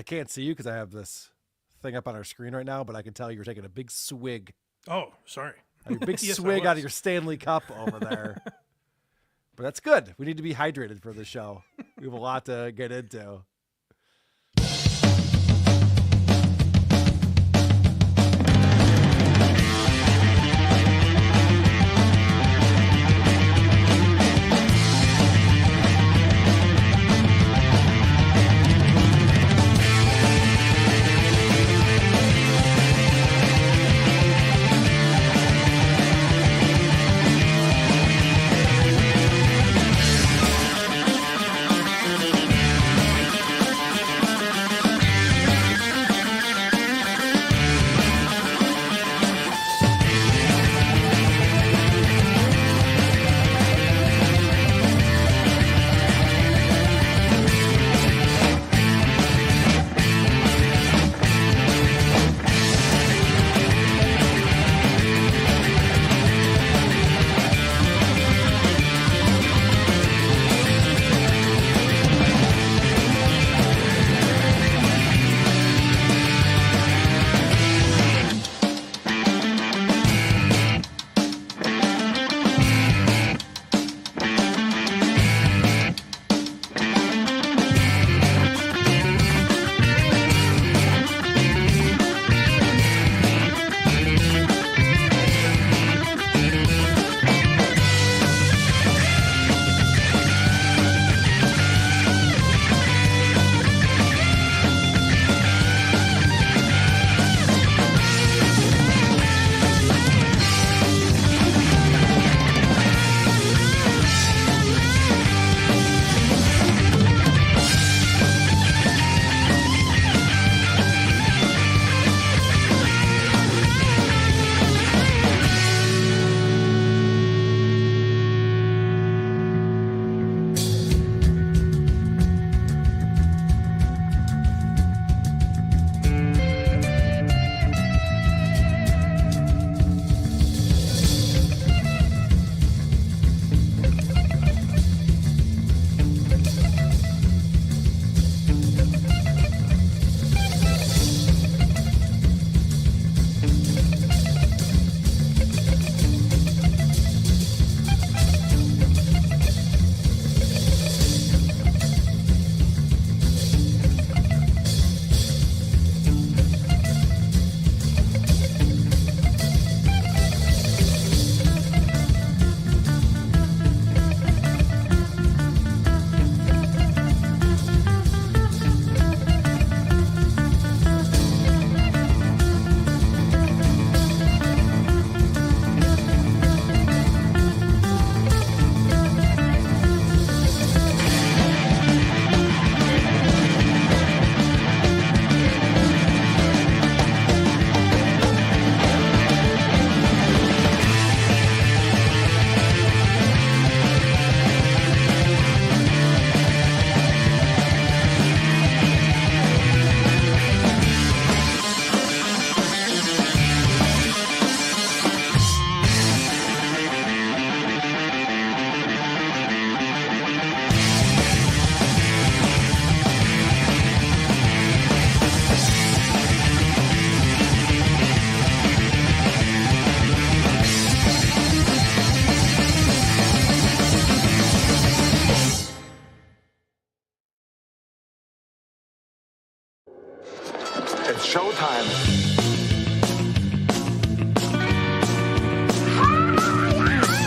I can't see you because I have this thing up on our screen right now, but I can tell you're taking a big swig. Oh, sorry. A big Yes, swig out of your Stanley Cup over there. But that's good. We need to be hydrated for the show. We have a lot to get into. It's showtime.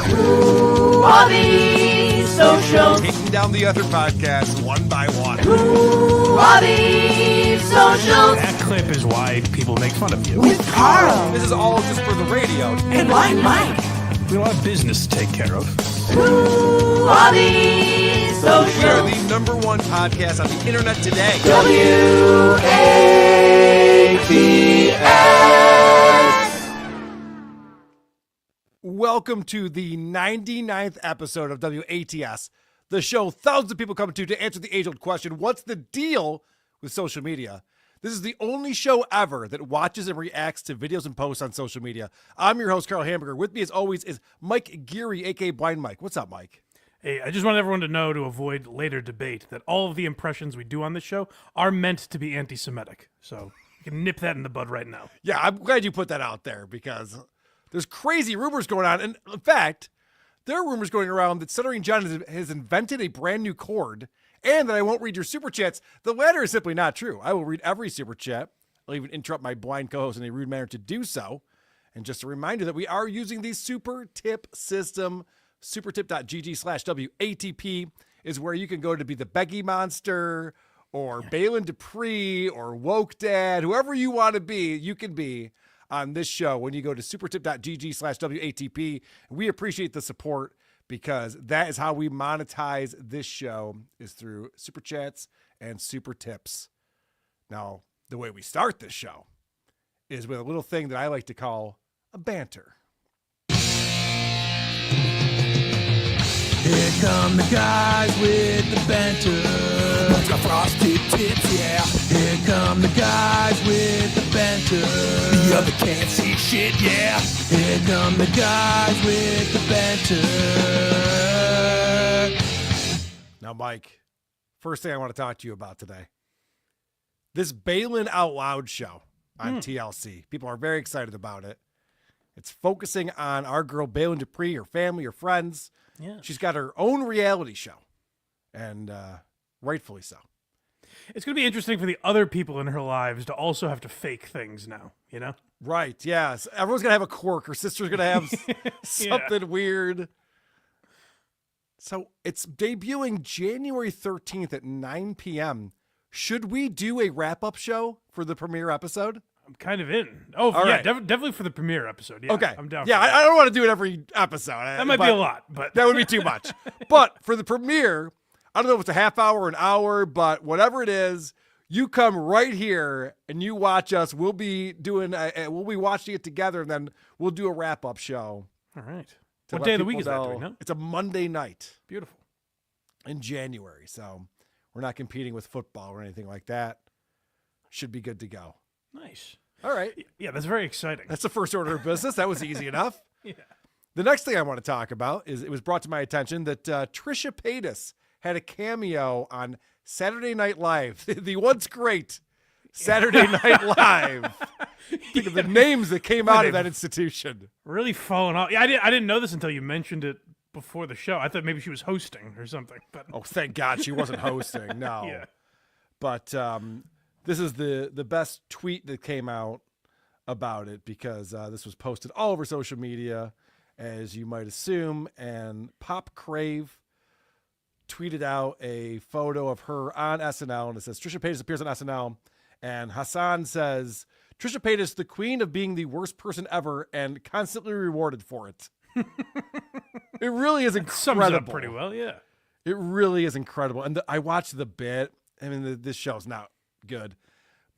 Who are these socials? Taking down the other podcasts one by one. Who are these socials? That clip is why people make fun of you. With Karl This is all just for the radio. and Mike. We have a lot of business to take care of. Who are these We are socials? the #1 podcast on the internet today. WATS. Welcome to the 99th episode of WATS, the show thousands of people come to answer the age-old question, what's the deal with social media? This is the only show ever that watches and reacts to videos and posts on social media. I'm your host, Karl Hamburger. With me, as always, is Mike Geary, a.k.a. Blind Mike. What's up, Mike? Hey, I just want everyone to know, to avoid later debate, that all of the impressions we do on this show are meant to be anti-Semitic. So you can nip that in the bud right now. Yeah, I'm glad you put that out there because there's crazy rumors going on. And in fact, there are rumors going around that Stuttering John has invented a brand new chord and that I won't read your super chats. The latter is simply not true. I will read every super chat. I'll even interrupt my blind co-host in a rude manner to do so. And just a reminder that we are using the super tip system. Supertip.gg/WATP is where you can go to be the Beggy Monster or Balin Dupree or Woke Dad, whoever you want to be, you can be on this show when you go to supertip.gg/WATP. And we appreciate the support because that is how we monetize this show, is through super chats and super tips. Now, the way we start this show is with a little thing that I like to call a banter. Here come the guys with the banter. What's got frosted tips, yeah. Here come the guys with the banter. The other can't see shit, yeah. Here come the guys with the banter. Now, Mike, first thing I want to talk to you about today. This Balin Out Loud show on TLC. People are very excited about it. It's focusing on our girl Balin Dupree, her family, her friends. Yeah. She's got her own reality show, and rightfully so. It's going to be interesting for the other people in her lives to also have to fake things now, you know? Right, yes. Everyone's going to have a quirk. Her sister's going to have something weird. So it's debuting January 13th at 9 p.m. Should we do a wrap-up show for the premiere episode? I'm kind of in. Oh, All yeah, right. definitely for the premiere episode. Yeah, Okay. I'm down Yeah, for that. I don't want to do it every episode. That might be a lot, but That would be too much. But for the premiere, I don't know if it's a half hour, an hour, but whatever it is, you come right here and you watch us. We'll be watching it together, and then we'll do a wrap-up show. all right. to What let day of the people week is that? Do we know. know? It's a Monday night Beautiful. in January, so we're not competing with football or anything like that. Should be good to go. Nice. All right. Yeah, that's very exciting. That's the first order of business. That was easy enough. Yeah. The next thing I want to talk about is it was brought to my attention that Trisha Paytas had a cameo on Saturday Night Live, the once great Saturday Night Live. Think of the names that came out of that institution. Really falling off. Yeah, I didn't know this until you mentioned it before the show. I thought maybe she was hosting or something. But Oh, thank God she wasn't hosting. No. yeah. But this is the best tweet that came out about it because this was posted all over social media, as you might assume. And Pop Crave tweeted out a photo of her on SNL, and it says, Trisha Paytas appears on SNL. And Hassan says, Trisha Paytas, the queen of being the worst person ever and constantly rewarded for it. It really is incredible. Sums it up pretty well, yeah. It really is incredible. And I watched the bit. I mean, this show's not good,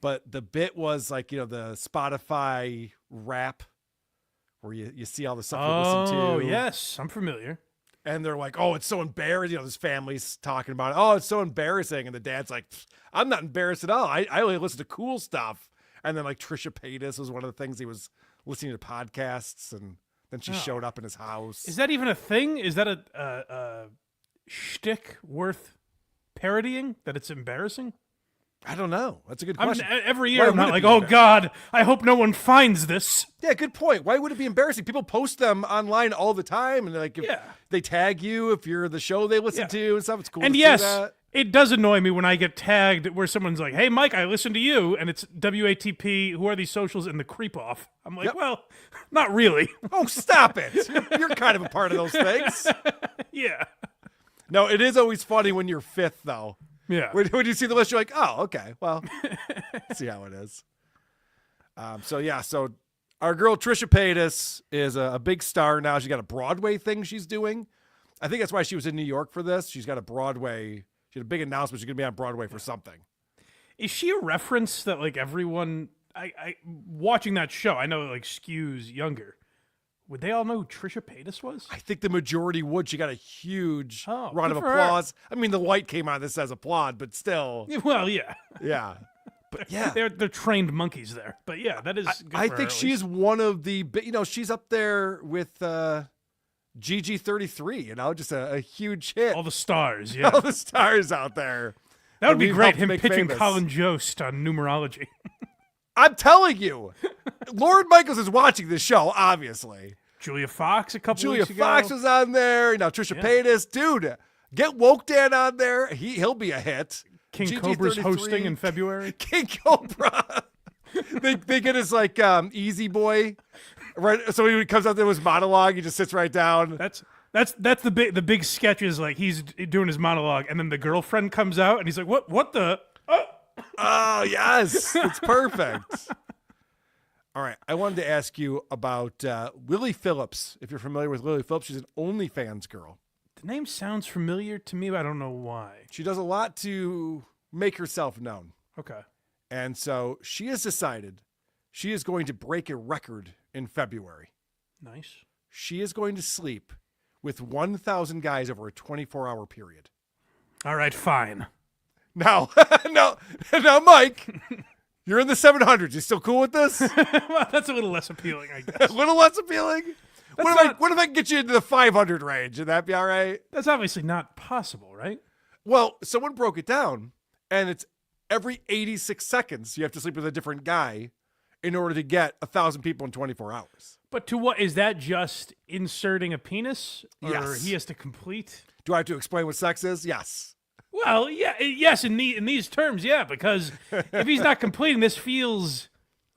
but the bit was like, the Spotify rap where you see all the stuff you listen to. Oh, yes. I'm familiar. And they're like, oh, it's so embarrassing. This family's talking about it. Oh, it's so embarrassing. And the dad's like, I'm not embarrassed at all. I only listen to cool stuff. And then like Trisha Paytas was one of the things he was listening to podcasts. And then she showed up in his house. Is that even a thing? Is that a shtick worth parodying, that it's embarrassing? I don't know. That's a good question. Every year Why I'm not would it like, be oh embarrassing? God, I hope no one finds this. Yeah, good point. Why would it be embarrassing? People post them online all the time, and like, if they tag you if you're the show they listen to and stuff. It's cool. And to yes, see that. it does annoy me when I get tagged where someone's like, hey, Mike, I listened to you, and it's WATP, who are these socials, and the creep off. I'm like, well, not really. Oh, stop it. You're kind of a part of those things. Yeah. No, it is always funny when you're fifth, though. Yeah. When you see the list, you're like, oh, okay, well, see how it is. So our girl Trisha Paytas is a big star now. She's got a Broadway thing she's doing. I think that's why she was in New York for this. She's got a Broadway. She had a big announcement. She's going to be on Broadway for something. Is she a reference that like everyone, I watching that show, I know it like skews younger. Would they all know who Trisha Paytas was? I think the majority would. She got a huge round good of for her. applause. I mean, the light came on. This says applaud, but still. Yeah, well, yeah. Yeah. But yeah. They're trained monkeys there. But yeah, that is good I for think her, at she's least. one of the, she's up there with GG33, just a huge hit. All the stars, yeah. All the stars out there. That would be we've great, helped him make pitching famous. Colin Jost on numerology. I'm telling you, Lord Michaels is watching this show, obviously. Julia Fox a couple Julia weeks ago. Fox was on there. Now Trisha Paytas. Dude, get Woke Dan on there. He'll be a hit. King GG33. Cobra's hosting in February. King Cobra. they get his Easy Boy. Right. So when he comes out there with his monologue, he just sits right down. That's the big sketch is like he's doing his monologue and then the girlfriend comes out and he's like, what the Oh, yes. It's perfect. All right. I wanted to ask you about Lily Phillips. If you're familiar with Lily Phillips, she's an OnlyFans girl. The name sounds familiar to me, but I don't know why. She does a lot to make herself known. Okay. And so she has decided she is going to break a record in February. Nice. She is going to sleep with 1,000 guys over a 24-hour period. All right, fine. Now, now, Mike, you're in the 700s. You still cool with this? Well, that's a little less appealing, I guess. A little less appealing? What if I can get you into the 500 range? Would that be all right? That's obviously not possible, right? Well, someone broke it down, and it's every 86 seconds you have to sleep with a different guy in order to get 1,000 people in 24 hours. But to what is that just inserting a penis? Or Yes. he has to complete? Do I have to explain what sex is? Yes. Well, yes, in these terms, yeah, because if he's not completing, this feels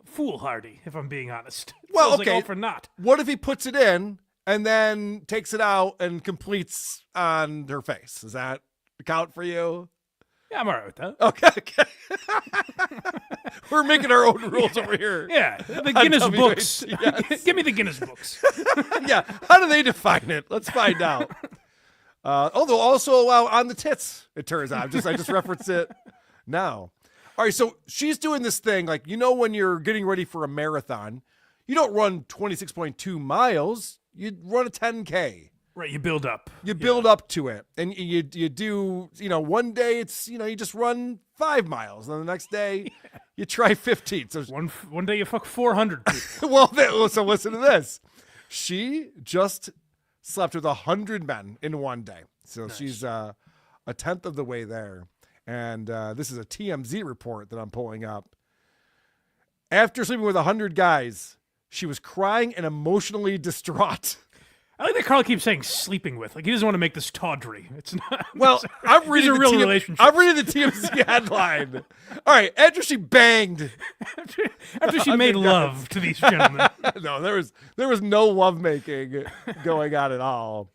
foolhardy, if I'm being honest. It Well, feels okay. like all for naught. What if he puts it in and then takes it out and completes on her face? Does that count for you? Yeah, I'm all right with that. Okay. We're making our own rules over here. Yeah, the On Guinness WH, books. yes. Give me the Guinness books. Yeah. How do they define it? Let's find out. They'll also allow on the tits, it turns out. I just reference it now. All right, so she's doing this thing, like, when you're getting ready for a marathon, you don't run 26.2 miles, you run a 10K. Right, you build up. You build up to it, and you do, one day it's, you just run 5 miles, and the next day you try 15. So One day you fuck 400 people. so listen to this. She just slept with 100 men in one day. So Nice. she's a tenth of the way there. And this is a TMZ report that I'm pulling up. After sleeping with 100 guys, she was crying and emotionally distraught. I like that Carl keeps saying sleeping with. Like, he doesn't want to make this tawdry. It's not. Well, I'm These reading are the real relationships. I'm reading the TMZ headline. All right, after she banged. After she made love to these gentlemen. No, there was no lovemaking going on at all.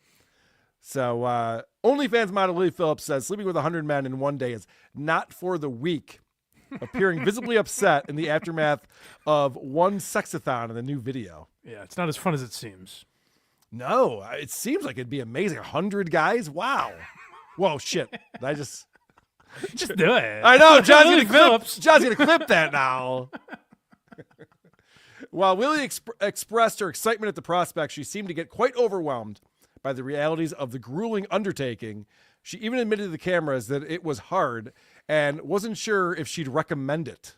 So OnlyFans model Lily Phillips says sleeping with 100 men in one day is not for the weak, appearing visibly upset in the aftermath of one sexathon in the new video. Yeah, it's not as fun as it seems. No, it seems like it'd be amazing. 100 guys? Wow. Whoa, shit. I just... Just do it. I know, Lily Phillips. John's going to clip that now. While Willie expressed her excitement at the prospect, she seemed to get quite overwhelmed by the realities of the grueling undertaking. She even admitted to the cameras that it was hard and wasn't sure if she'd recommend it.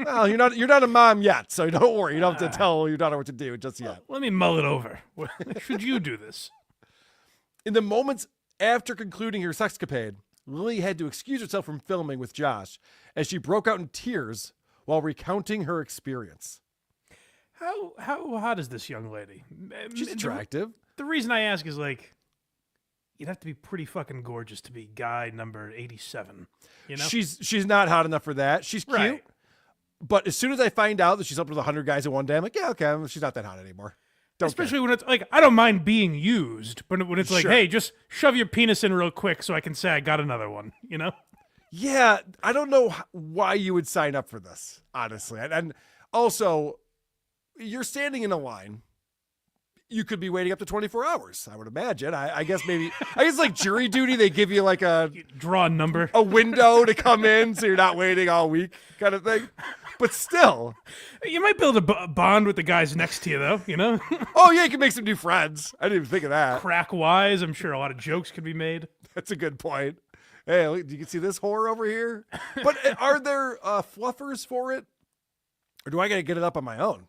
Well, you're not a mom yet, so don't worry. You don't have to tell your daughter what to do just yet. Let me mull it over. Should you do this? In the moments after concluding her sexcapade, Lily had to excuse herself from filming with Josh as she broke out in tears while recounting her experience. How hot is this young lady? She's attractive. The reason I ask is, like, you'd have to be pretty fucking gorgeous to be guy number 87. You know? She's not hot enough for that. She's cute. Right. But as soon as I find out that she's up with 100 guys in one day, I'm like, yeah, okay, she's not that hot anymore. Especially when it's like, I don't mind being used, but when it's like, Sure. hey, just shove your penis in real quick so I can say I got another one, you know? Yeah, I don't know why you would sign up for this, honestly. And also, you're standing in a line. You could be waiting up to 24 hours, I would imagine. I guess like jury duty, they give you like a Draw a number. window to come in so you're not waiting all week kind of thing. But still. You might build a bond with the guys next to you, though, you know? Oh, yeah, you can make some new friends. I didn't even think of that. Crack-wise, I'm sure a lot of jokes could be made. That's a good point. Hey, look, you can see this whore over here? But are there fluffers for it? Or do I got to get it up on my own?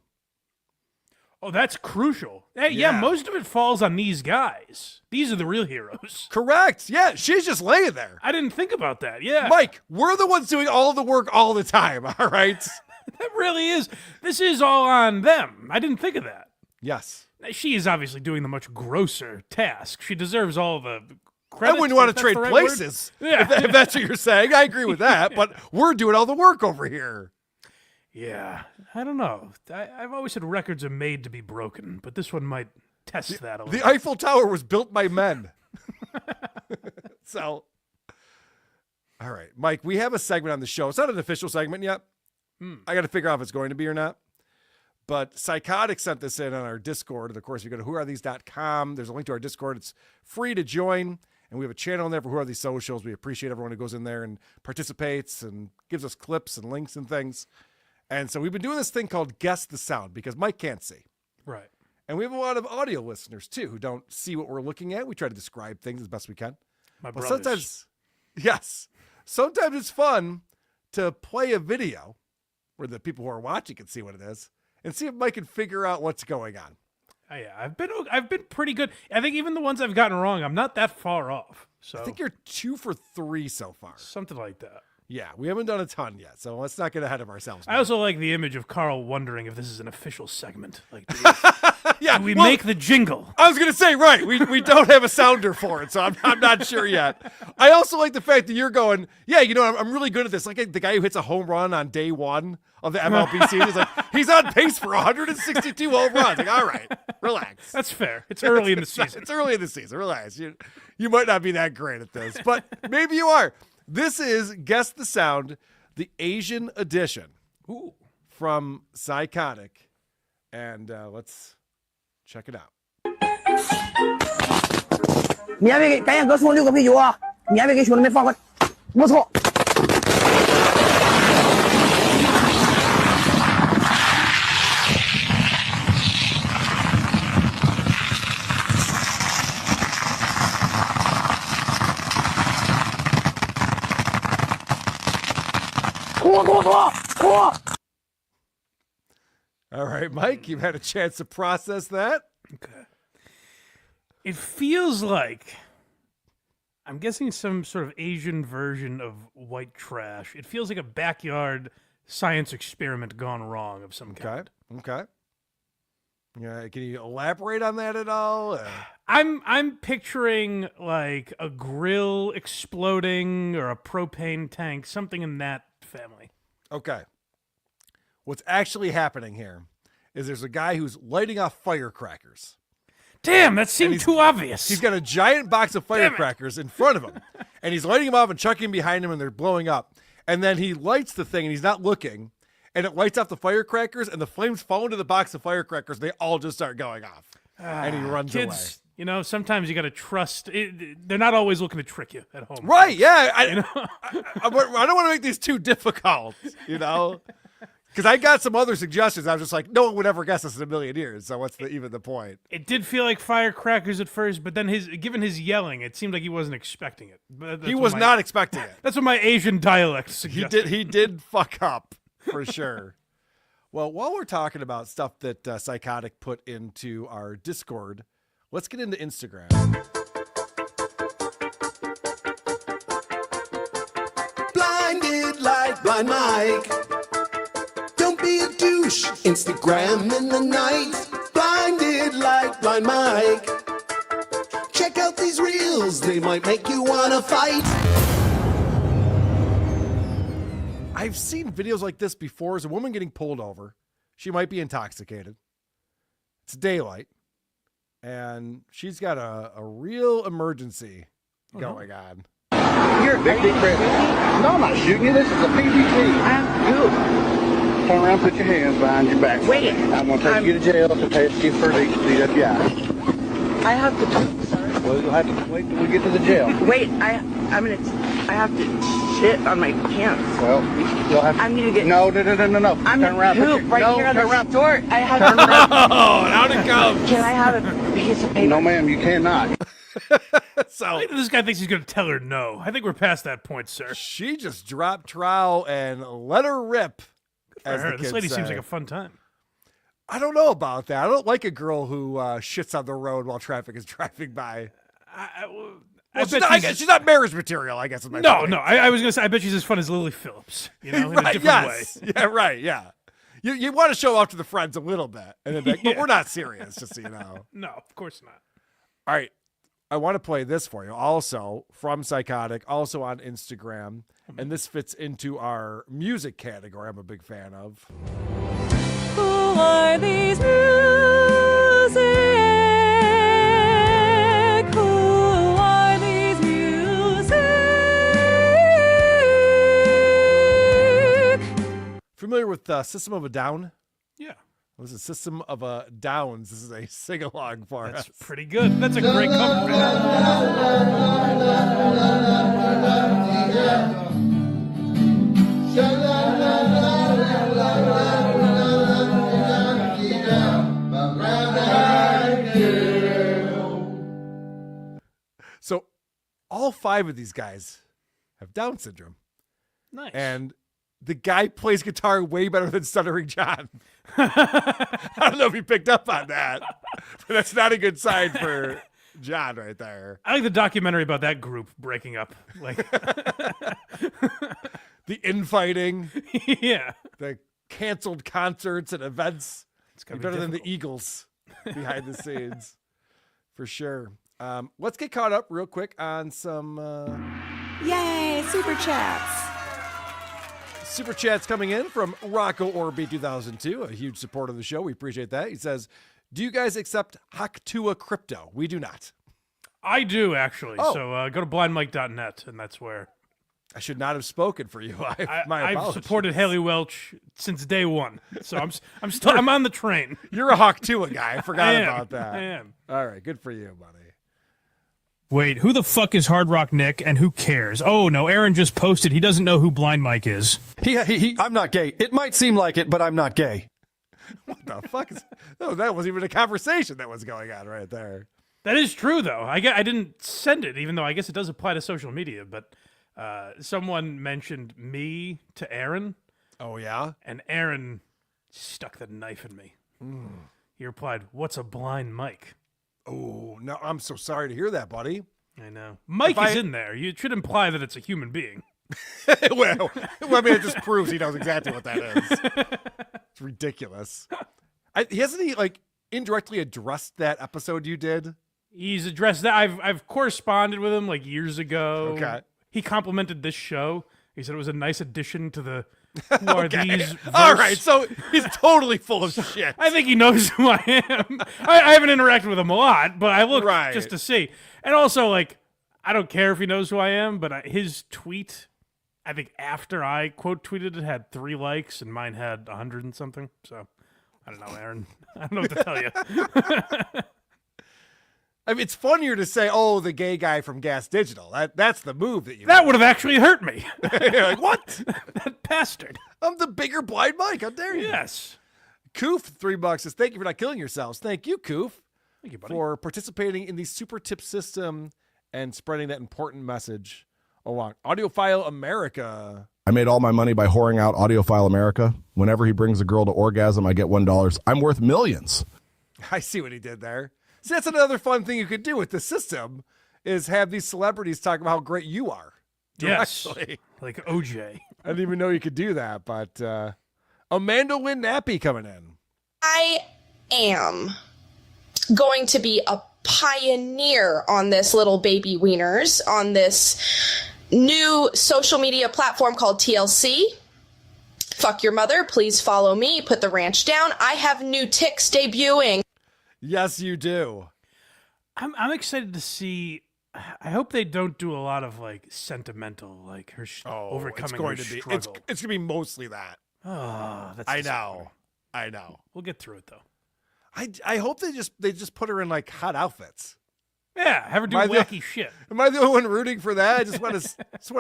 Oh, that's crucial. Hey, yeah, Yeah. most of it falls on these guys. These are the real heroes. Correct. Yeah, she's just laying there. I didn't think about that. Yeah. Mike, we're the ones doing all the work all the time, all right? That really is. This is all on them. I didn't think of that. Yes. She is obviously doing the much grosser task. She deserves all the credit. I wouldn't want if to that's trade the right word. places Yeah. if that's what you're saying. I agree with that, but we're doing all the work over here. Yeah. I don't know. I've always said records are made to be broken, but this one might test that a little. The Eiffel Tower was built by men. So, all right, Mike, we have a segment on the show. It's not an official segment yet. I got to figure out if it's going to be or not. But Psychotic sent this in on our Discord. And of course, you go to whoarethese.com. There's a link to our Discord. It's free to join. And we have a channel in there for Who Are These Socials. We appreciate everyone who goes in there and participates and gives us clips and links and things. And so we've been doing this thing called Guess the Sound because Mike can't see. Right. And we have a lot of audio listeners, too, who don't see what we're looking at. We try to describe things as best we can. My But brothers. sometimes it's fun to play a video where the people who are watching can see what it is and see if Mike can figure out what's going on. Oh, yeah, I've been pretty good. I think even the ones I've gotten wrong, I'm not that far off. So I think you're 2 for 3 so far. something like that. Yeah, we haven't done a ton yet, so let's not get ahead of ourselves. I also like the image of Carl wondering if this is an official segment. Like, do yeah, we well, make the jingle? I was gonna say, right, we don't have a sounder for it, so I'm not sure yet. I also like the fact that you're going, yeah, you know, I'm really good at this. Like the guy who hits a home run on day 1 of the MLB season. He's like, he's on pace for 162 home runs. Like, all right, relax. That's fair. It's early in the season. It's early in the season. Relax. You might not be that great at this, but maybe you are. This is Guess the Sound, the Asian edition. Ooh. From Psychotic. And let's check it out. 你还没给赶紧给我送6个啤酒啊！你还没给兄弟们放个，不错。脱！ All right, Mike, you've had a chance to process that. Okay. It feels like I'm guessing some sort of Asian version of white trash. It feels like a backyard science experiment gone wrong of some kind. Okay. Yeah, can you elaborate on that at all? I'm picturing like a grill exploding or a propane tank, something in that family. Okay. What's actually happening here is there's a guy who's lighting off firecrackers. Damn, that seemed too obvious. He's got a giant box of firecrackers in front of him, and he's lighting them off and chucking them behind him, and they're blowing up. And then he lights the thing, and he's not looking, and it lights off the firecrackers, and the flames fall into the box of firecrackers. They all just start going off, and he runs away. Kids, you know, sometimes you got to trust. They're not always looking to trick you at home. Right, yeah. I don't want to make these too difficult, you know? Because I got some other suggestions. I was just like, no one would ever guess this in a million years. So what's even the point? It did feel like firecrackers at first, but then given his yelling, it seemed like he wasn't expecting it. He was not expecting it. That's what my Asian dialect suggested. He did fuck up for sure. Well, while we're talking about stuff that Psychotic put into our Discord, let's get into Instagram. Blinded like Blind Mike. Don't be a douche. Instagram in the night. Blinded like Blind Mike. Check out these reels. They might make you wanna fight. I've seen videos like this before. There's a woman getting pulled over. She might be intoxicated. It's daylight. And she's got a real emergency going on. You're a big Chris. No, I'm not shooting you. This is a PPT. I'm good. Turn around, put your hands behind your back. Wait. I'm going to take you to jail to test you for the DWI. I have to do, sir. Well, you'll have to wait till we get to the jail. Wait, I have to shit on my pants. Well, you'll have to. I'm gonna get. No. I'm turn around. gonna poop right here on turn the around. store. I have. Turn around. Oh, out it comes. Can I have a piece of paper? No, ma'am, you cannot. So This guy thinks he's going to tell her no. I think we're past that point, sir. she just dropped trowel and let her rip. For As her. the This kids lady seems say. like a fun time. I don't know about that. I don't like a girl who shits on the road while traffic is driving by. She's not marriage material, I guess. Is my point. I was going to say, I bet she's as fun as Lily Phillips, in a different way. Yeah, right, yeah. You want to show off to the friends a little bit, and then but we're not serious, just so you know. No, of course not. All right. I want to play this for you. Also from Psychotic, also on Instagram. And this fits into our music category I'm a big fan of. Who are these music? Who are these music? Familiar with System of a Down? Yeah. This is System of a Downs. This is a sing-along for us. That's pretty good. That's a great cover. So all 5 of these guys have Down syndrome. Nice. And the guy plays guitar way better than Stuttering John. I don't know if you picked up on that, but that's not a good sign for John right there. I like the documentary about that group breaking up. Like the infighting. Yeah. The canceled concerts and events. It's gonna be better than the difficult. Eagles behind the scenes. For sure. Let's get caught up real quick on some Yay, super chats. Super chats coming in from Rocco Orby 2002, a huge supporter of the show. We appreciate that. He says, do you guys accept Haktua crypto? We do not. I do, actually. Oh. So go to blindmike.net, and that's where I should not have spoken for you. My I've apologies. supported Haley Welch since day one. So I'm on the train. You're a Haktua guy. I forgot about that. I am. All right, good for you, buddy. Wait, who the fuck is Hard Rock Nick, and who cares? Oh, no, Aaron just posted. He doesn't know who Blind Mike is. I'm not gay. It might seem like it, but I'm not gay. What the fuck? That wasn't even a conversation that was going on right there. That is true, though. I didn't send it, even though I guess it does apply to social media. But someone mentioned me to Aaron. Oh, yeah? And Aaron stuck the knife in me. He replied, "What's a blind Mike?" Oh, no, I'm so sorry to hear that, buddy. I know. Mike is in there. You should imply that it's a human being. well, I mean, it just proves he knows exactly what that is. It's ridiculous. Hasn't he, like, indirectly addressed that episode you did? He's addressed that. I've corresponded with him, like, years ago. Okay. He complimented this show. He said it was a nice addition to the Who Are These verse. All right, so he's totally full of shit. I think he knows who I am. I haven't interacted with him a lot, but I look just to see. And also, like, I don't care if he knows who I am, but his tweet, I think after I quote tweeted it, had 3 likes, and mine had 100 and something. So, I don't know, Aaron. I don't know what to tell you. I mean, it's funnier to say, "Oh, the gay guy from Gas Digital." That's the move that you. That would have actually hurt me. You're like, what? That bastard. I'm the bigger Blind Mike. How dare you? Yes. Koof, $3 says, "Thank you for not killing yourselves." Thank you, Koof, Thank you, buddy. for participating in the super tip system and spreading that important message along. Audiophile America. I made all my money by whoring out Audiophile America. Whenever he brings a girl to orgasm, I get $1. I'm worth millions. I see what he did there. See, that's another fun thing you could do with the system is have these celebrities talk about how great you are. Yes. Directly. Like OJ. I didn't even know you could do that, but Amanda Lynn Nappy coming in. I am going to be a pioneer on this little baby wieners on this new social media platform called TLC. Fuck your mother. Please follow me. Put the ranch down. I have new ticks debuting. Yes, you do. I'm excited to see. I hope they don't do a lot of like sentimental, like her overcoming it's going her to be. struggle. It's going to be mostly that. Oh, that's I disappointing. know. I know. We'll get through it though. I hope they just put her in like hot outfits. Yeah, have her do wacky shit. Am I the only one rooting for that? I just want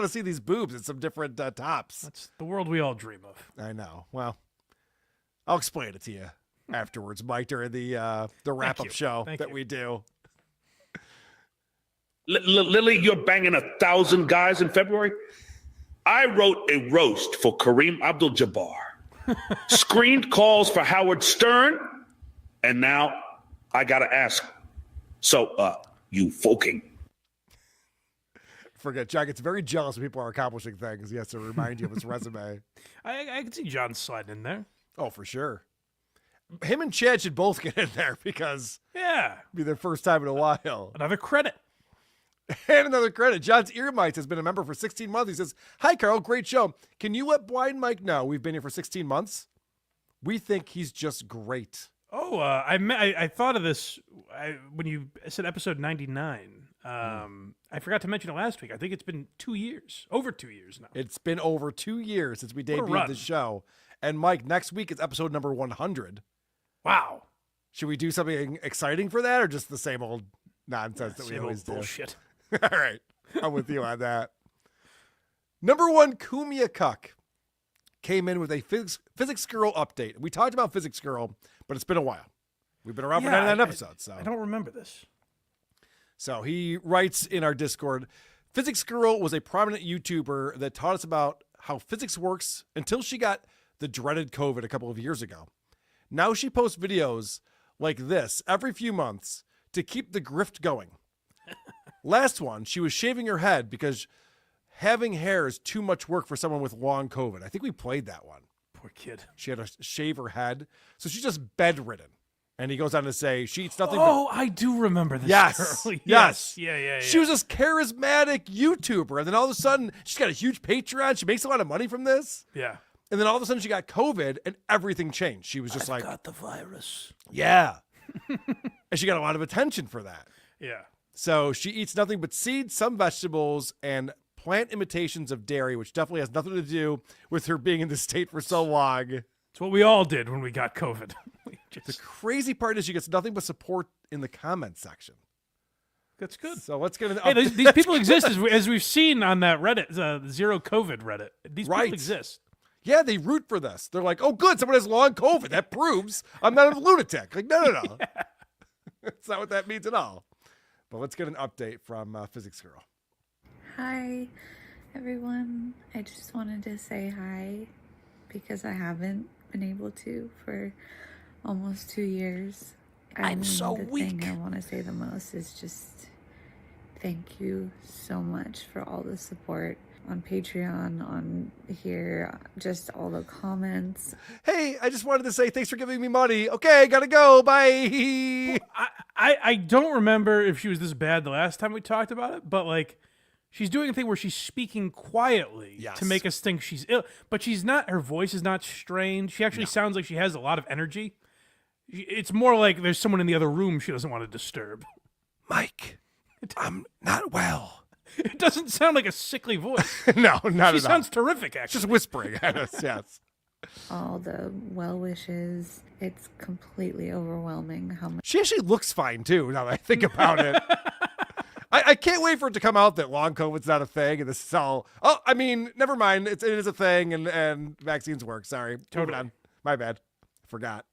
to see these boobs and some different tops. That's the world we all dream of. I know. Well, I'll explain it to you afterwards, Mike, during the wrap-up show that we do. Lily, you're banging 1,000 guys in February? I wrote a roast for Kareem Abdul-Jabbar. Screened calls for Howard Stern And now I got to ask, so you fucking. Forget, Jack gets very jealous when people are accomplishing things. He has to remind you of his resume. I can see John sliding in there. Oh, for sure. Him and Chad should both get in there because Yeah. it'll be their first time in a while. Another credit. And another credit. John's Earmites has been a member for 16 months. He says, "Hi, Karl. Great show. Can you let Blind Mike know we've been here for 16 months? We think he's just great." Oh, I thought of this when you said episode 99. I forgot to mention it last week. I think it's been 2 years. Over 2 years now. It's been over 2 years since we What a debuted run. this show. And Mike, next week is episode number 100. Wow. Should we do something exciting for that or just the same old nonsense that we Same always old do? bullshit. All right. I'm with you on that. Number 1, Kumia Cuck came in with a Physics Girl update. We talked about Physics Girl, but it's been a while. We've been around for 99 episodes. So I don't remember this. So he writes in our Discord, Physics Girl was a prominent YouTuber that taught us about how physics works until she got the dreaded COVID a couple of years ago. Now she posts videos like this every few months to keep the grift going. Last one, she was shaving her head because having hair is too much work for someone with long COVID. I think we played that one. Poor kid. She had to shave her head. So she's just bedridden. And he goes on to say she eats nothing Oh, I do remember this. Yes. girl. Yes. Yeah. She was this charismatic YouTuber. And then all of a sudden, she's got a huge Patreon. She makes a lot of money from this. Yeah. And then all of a sudden, she got COVID and everything changed. She was just like, got the virus. yeah. And she got a lot of attention for that. Yeah. So she eats nothing but seeds, some vegetables, and plant imitations of dairy, which definitely has nothing to do with her being in this state for so long. It's what we all did when we got COVID. The crazy part is she gets nothing but support in the comment section. That's good. So let's get into Hey, these people exist as we've seen on that Reddit, Zero COVID Reddit. These people exist. Yeah, they root for this. They're like, oh, good, someone has long COVID. That proves I'm not a lunatic. Like, no. Yeah. That's not what that means at all. But let's get an update from Physics Girl. Hi, everyone. I just wanted to say hi because I haven't been able to for almost 2 years. I'm so weak. The thing I want to say the most is just thank you so much for all the support on Patreon, on here, just all the comments. Hey, I just wanted to say thanks for giving me money. Okay, gotta go. Bye. I don't remember if she was this bad the last time we talked about it, but like she's doing a thing where she's speaking quietly to make us think she's ill, but she's not. Her voice is not strained. She actually sounds like she has a lot of energy. It's more like there's someone in the other room she doesn't want to disturb. Mike, I'm not well. It doesn't sound like a sickly voice. No, not at all. She sounds terrific, actually. Just whispering at us, yes. All the well wishes. It's completely overwhelming how much. She actually looks fine, too, now that I think about it. I can't wait for it to come out that long COVID's not a thing, and this is all... Oh, I mean, never mind. It is a thing, and vaccines work. Sorry. Moving on. My bad. Forgot.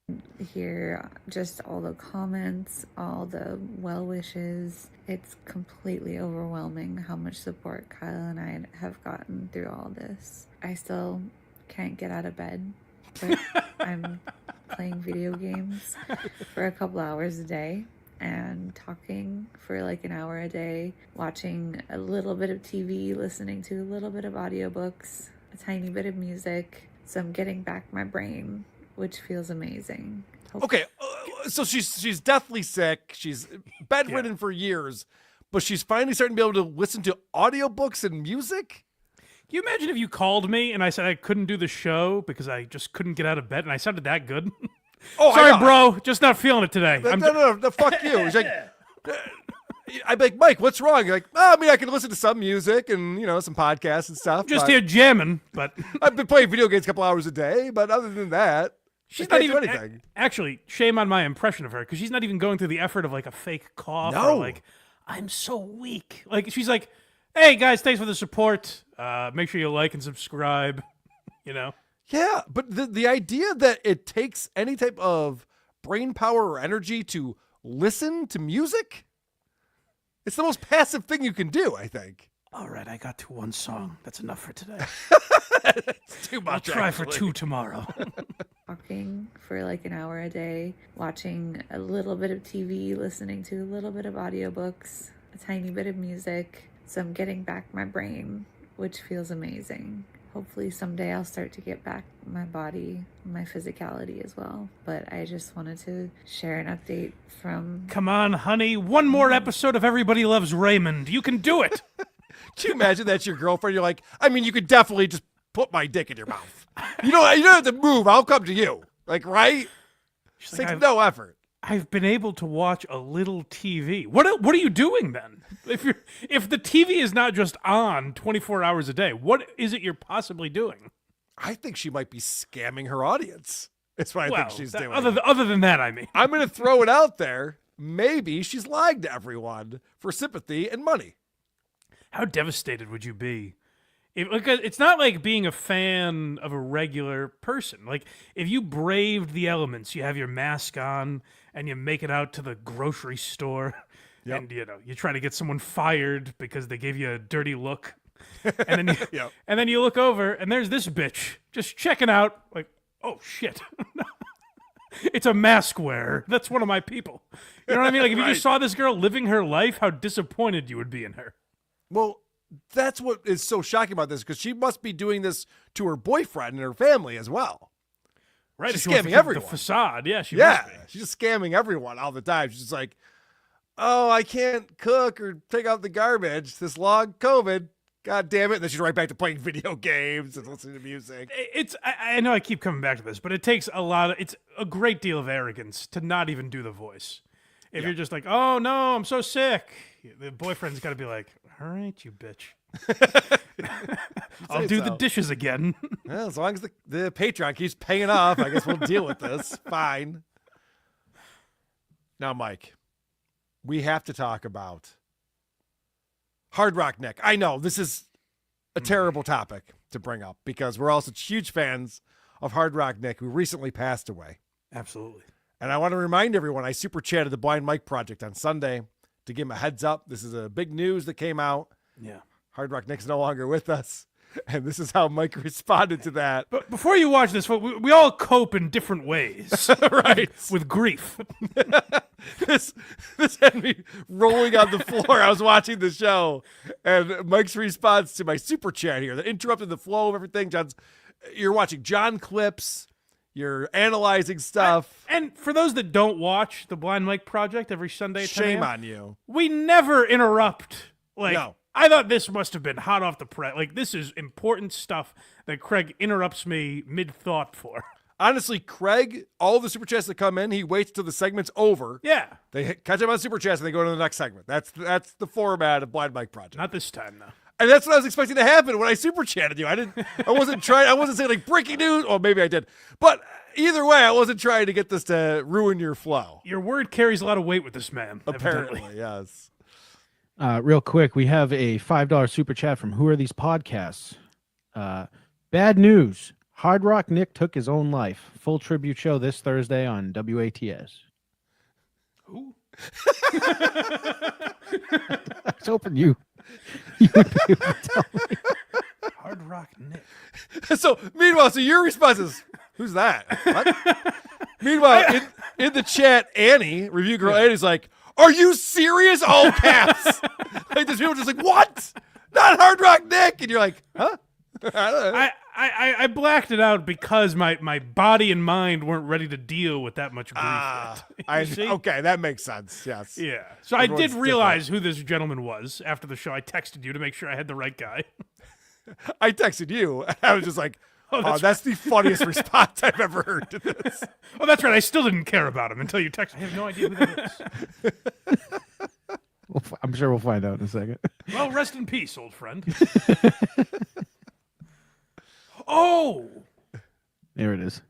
Here, just all the comments, all the well wishes. It's completely overwhelming how much support Kyle and I have gotten through all this. I still can't get out of bed, but I'm playing video games for a couple hours a day and talking for like an hour a day, watching a little bit of TV, listening to a little bit of audiobooks, a tiny bit of music. So I'm getting back my brain, which feels amazing. Okay, so she's deathly sick. She's bedridden for years, but she's finally starting to be able to listen to audiobooks and music? Can you imagine if you called me and I said I couldn't do the show because I just couldn't get out of bed and I sounded that good? Oh, sorry, bro. Just not feeling it today. No, fuck you. It's like, I'd be like, Mike, what's wrong? You're like, oh, I mean, I can listen to some music and, some podcasts and stuff. Just here jamming, but... I've been playing video games a couple hours a day, but other than that, she's I not can't even do anything. Actually, shame on my impression of her because she's not even going through the effort of like a fake cough or like, I'm so weak. Like, she's like, hey, guys, thanks for the support. Make sure you like and subscribe, Yeah, but the idea that it takes any type of brain power or energy to listen to music, it's the most passive thing you can do, I think. All right, I got to one song. That's enough for today. It's too much. I'll try for 2 tomorrow. Talking for like an hour a day, watching a little bit of TV, listening to a little bit of audiobooks, a tiny bit of music. So I'm getting back my brain, which feels amazing. Hopefully someday I'll start to get back my body, my physicality as well. But I just wanted to share an update from... Come on, honey. One more episode of Everybody Loves Raymond. You can do it. Can you imagine that's your girlfriend? You're like, I mean, you could definitely just put my dick in your mouth. You don't have to move. I'll come to you. Like, right? It takes no effort. I've been able to watch a little TV. What are you doing then? If the TV is not just on 24 hours a day, what is it you're possibly doing? I think she might be scamming her audience. That's what I think she's doing. Other than that, I mean. I'm going to throw it out there. Maybe she's lying to everyone for sympathy and money. How devastated would you be? It's not like being a fan of a regular person. Like, if you braved the elements, you have your mask on, and you make it out to the grocery store, and you try to get someone fired because they gave you a dirty look, and then and then you look over, and there's this bitch just checking out, like, oh shit, it's a mask wearer. That's one of my people. You know what I mean? Like, if you just saw this girl living her life, how disappointed you would be in her. Well, that's what is so shocking about this, because she must be doing this to her boyfriend and her family as well. Right, she's she wants scamming to keep everyone. The facade, yeah, she must be. She's just scamming everyone all the time. She's just like, oh, I can't cook or take out the garbage. This long COVID. God damn it. And then she's right back to playing video games and listening to music. I know I keep coming back to this, but it takes it's a great deal of arrogance to not even do the voice. If you're just like, oh no, I'm so sick, the boyfriend's got to be like, all right, you bitch. I'll do the dishes again. Well, as long as the Patreon keeps paying off, I guess we'll deal with this. Fine. Now, Mike, we have to talk about Hard Rock Nick. I know this is a terrible topic to bring up because we're also huge fans of Hard Rock Nick, who recently passed away. Absolutely. And I want to remind everyone, I super chatted the Blind Mike Project on Sunday to give him a heads up. This is a big news that came out. Yeah. Hard Rock Nick's no longer with us. And this is how Mike responded to that. But before you watch this, we all cope in different ways. Right. With grief. This had me rolling on the floor. I was watching the show. And Mike's response to my super chat here that interrupted the flow of everything. You're watching John clips. You're analyzing stuff. And for those that don't watch the Blind Mike Project every Sunday at 10 shame a.m., on you. We never interrupt. Like, no. I thought this must have been hot off the press. Like, this is important stuff that Craig interrupts me mid-thought for. Honestly, Craig, all the super chats that come in, he waits till the segment's over. Yeah. They catch up on super chats and they go to the next segment. That's the format of Blind Mike Project. Not this time, though. And that's what I was expecting to happen when I super chatted you. I wasn't saying like breaking news. Or maybe I did. But either way, I wasn't trying to get this to ruin your flow. Your word carries a lot of weight with this man. Apparently, evidently. yes. Real quick, we have a $5 super chat from Who Are These Podcasts? Bad news. Hard Rock Nick took his own life. Full tribute show this Thursday on WATS. Who? I was hoping you would be able to tell me. Hard Rock Nick. So your response is, who's that? What? Meanwhile, in the chat, Annie, review girl Annie's like, are you serious? All caps. Like, there's people just like, what? Not Hard Rock Nick. And you're like, huh? I don't know. I blacked it out because my body and mind weren't ready to deal with that much grief yet. Okay, that makes sense. Yes. Yeah. So Everyone's I did realize who this gentleman was after the show. I texted you to make sure I had the right guy. I texted you. And I was just like, that's the funniest response I've ever heard to this. Oh, that's right. I still didn't care about him until you texted. I have no idea who that is. I'm sure we'll find out in a second. Well, rest in peace, old friend. Oh! There it is.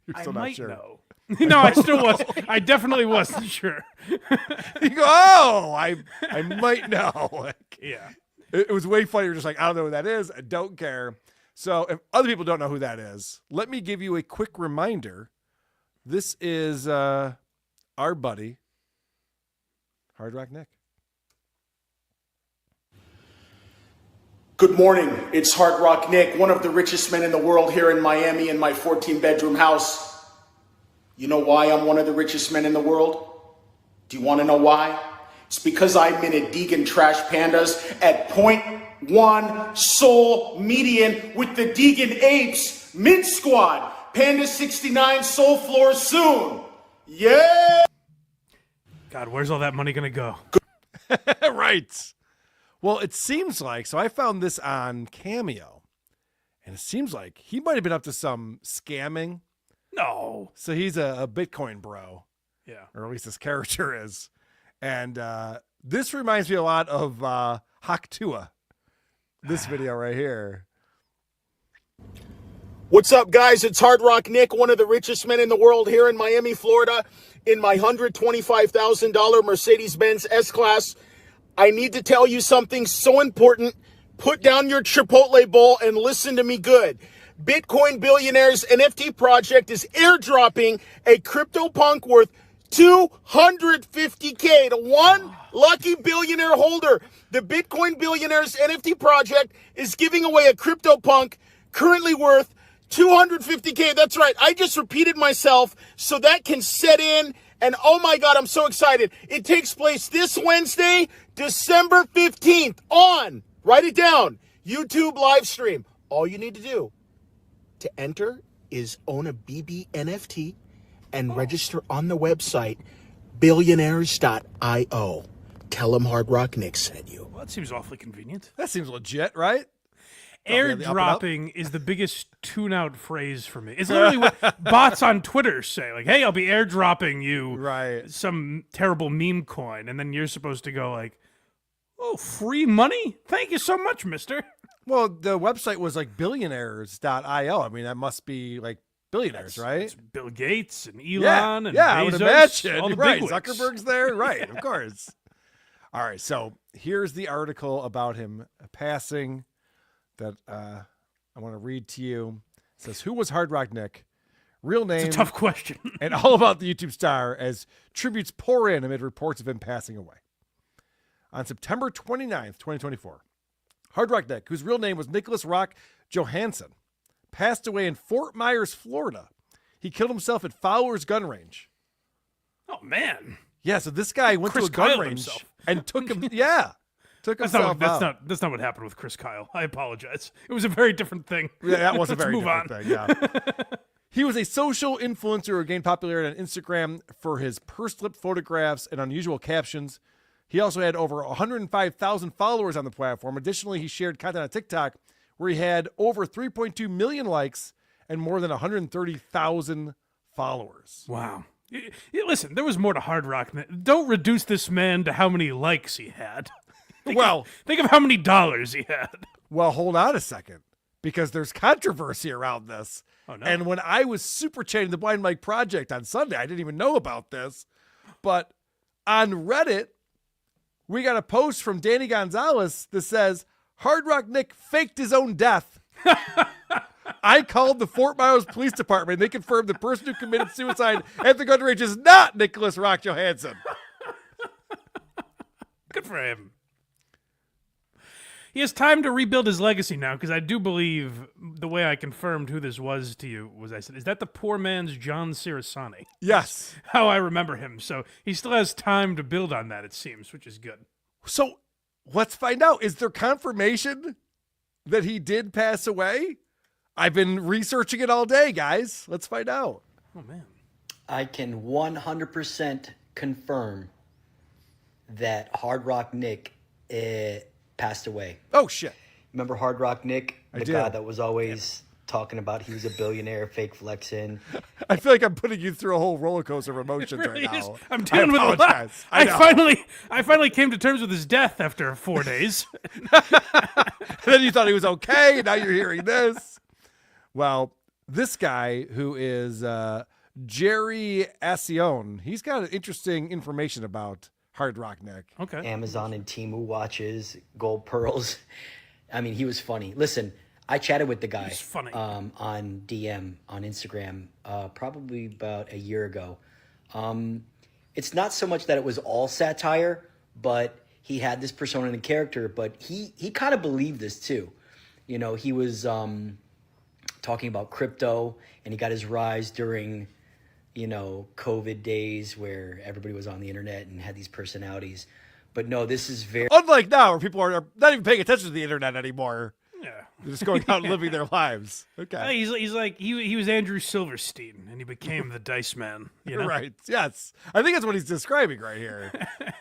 You're still I not might sure. know. No, I still was. I definitely wasn't sure. You go, I might know. Like, yeah. It was way funnier. Just like, I don't know who that is. I don't care. So if other people don't know who that is, let me give you a quick reminder. This is our buddy, Hard Rock Nick. Good morning. It's Hard Rock Nick, one of the richest men in the world here in Miami in my 14-bedroom house. You know why I'm one of the richest men in the world? Do you want to know why? It's because I minted Deegan Trash Pandas at 0.1 soul median with the Deegan Apes Mint Squad. Panda 69 soul floor soon. Yeah! God, where's all that money going to go? Right. Well, it seems like, so I found this on Cameo, and it seems like he might have been up to some scamming. No. So he's a Bitcoin bro. Yeah. Or at least his character is. And this reminds me a lot of Haktua. This video right here. What's up, guys? It's Hard Rock Nick, one of the richest men in the world here in Miami, Florida, in my $125,000 Mercedes-Benz S-Class. I need to tell you something so important. Put down your Chipotle bowl and listen to me good. Bitcoin Billionaires NFT project is airdropping a CryptoPunk worth $250K to one lucky billionaire holder. The Bitcoin Billionaires NFT project is giving away a CryptoPunk currently worth $250K. That's right. I just repeated myself so that can set in. And oh my God, I'm so excited. It takes place this Wednesday, December 15th on, write it down, YouTube live stream. All you need to do to enter is own a BB NFT and register on the website billionaires.io. Tell them Hard Rock Nick sent you. Well, that seems awfully convenient. That seems legit, right? Airdropping is the biggest tune-out phrase for me. It's literally what bots on Twitter say. Like, hey, I'll be airdropping you some terrible meme coin. And then you're supposed to go like, oh, free money? Thank you so much, mister. Well, the website was like billionaires.io. I mean, that must be like billionaires, right? It's Bill Gates and Elon and I would Bezos, imagine. all the Right, bigwigs. Zuckerberg's there. Right, of course. All right, so here's the article about him passing that I want to read to you. It says, who was Hard Rock Nick? Real name. It's a tough question. And all about the YouTube star as tributes pour in amid reports of him passing away. On September 29th, 2024, Hard Rock Nick, whose real name was Nicholas Rock Johansson, passed away in Fort Myers, Florida. He killed himself at Fowler's gun range. Oh, man. Yeah, so this guy went Chris to a gun Kyled range himself. and took him. Yeah, took himself out. That's not what happened with Chris Kyle. I apologize. It was a very different thing. Yeah, that was a Let's very move different on. thing. Yeah. He was a social influencer who gained popularity on Instagram for his pursed lip photographs and unusual captions. He also had over 105,000 followers on the platform. Additionally, he shared content on TikTok where he had over 3.2 million likes and more than 130,000 followers. Wow. Listen, there was more to Hard Rock. Don't reduce this man to how many likes he had. Think of how many dollars he had. Well, hold on a second, because there's controversy around this. Oh, no. And when I was super chatting the Blind Mike Project on Sunday, I didn't even know about this. But on Reddit, we got a post from Danny Gonzalez that says, Hard Rock Nick faked his own death. I called the Fort Myers Police Department. They confirmed the person who committed suicide at the gun range is not Nicholas Rock Johansson. Good for him. He has time to rebuild his legacy now, because I do believe the way I confirmed who this was to you was I said, is that the poor man's John Cirasani? Yes. That's how I remember him. So he still has time to build on that, it seems, which is good. So let's find out. Is there confirmation that he did pass away? I've been researching it all day, guys. Let's find out. Oh, man. I can 100% confirm that Hard Rock Nick passed away. Oh, shit. Remember Hard Rock Nick? I The do. guy that was always talking about he was a billionaire, fake flexing. I feel like I'm putting you through a whole roller coaster of emotions Really right is. now. I'm dealing with a lot. apologize. I know. I finally came to terms with his death after 4 days. And then you thought he was okay, and now you're hearing this. Well, this guy who is Jerry Asione, he's got interesting information about Hard Rock Nick. Okay. Amazon and Temu watches, gold pearls. I mean, he was funny. Listen, I chatted with the guy He's funny. On DM on Instagram probably about a year ago. It's not so much that it was all satire, but he had this persona and character, but he kind of believed this too. You know, he was talking about crypto, and he got his rise during COVID days where everybody was on the internet and had these personalities. But no, this is very... Unlike now where people are not even paying attention to the internet anymore. Yeah. They're just going out and living their lives. Okay. He's like, he was Andrew Silverstein, and he became the Dice Man. You know? Right. Yes. I think that's what he's describing right here.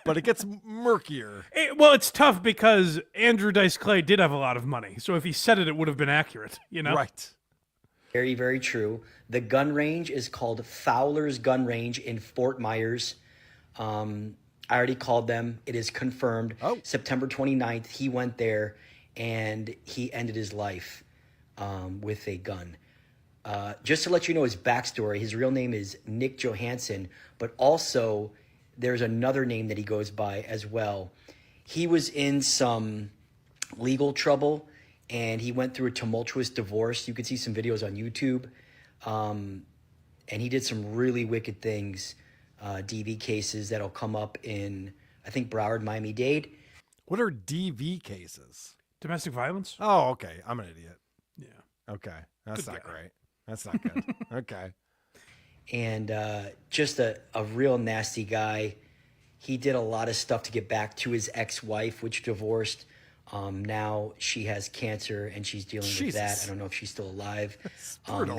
But it gets murkier. Well, it's tough because Andrew Dice Clay did have a lot of money. So if he said it, it would have been accurate, you know? Right. Very, very true. The gun range is called Fowler's Gun Range in Fort Myers. I already called them. It is confirmed. September 29th, he went there and he ended his life with a gun. Just to let you know his backstory, his real name is Nick Johansson, but also there's another name that he goes by as well. He was in some legal trouble and he went through a tumultuous divorce. You can see some videos on YouTube. And he did some really wicked things, DV cases that'll come up in, I think, Broward, Miami-Dade. What are DV cases? Domestic violence? Oh, okay. I'm an idiot. Yeah. Okay. That's not great. That's not good. Okay. And just a real nasty guy. He did a lot of stuff to get back to his ex-wife, which divorced. Now she has cancer and she's dealing with that. I don't know if she's still alive.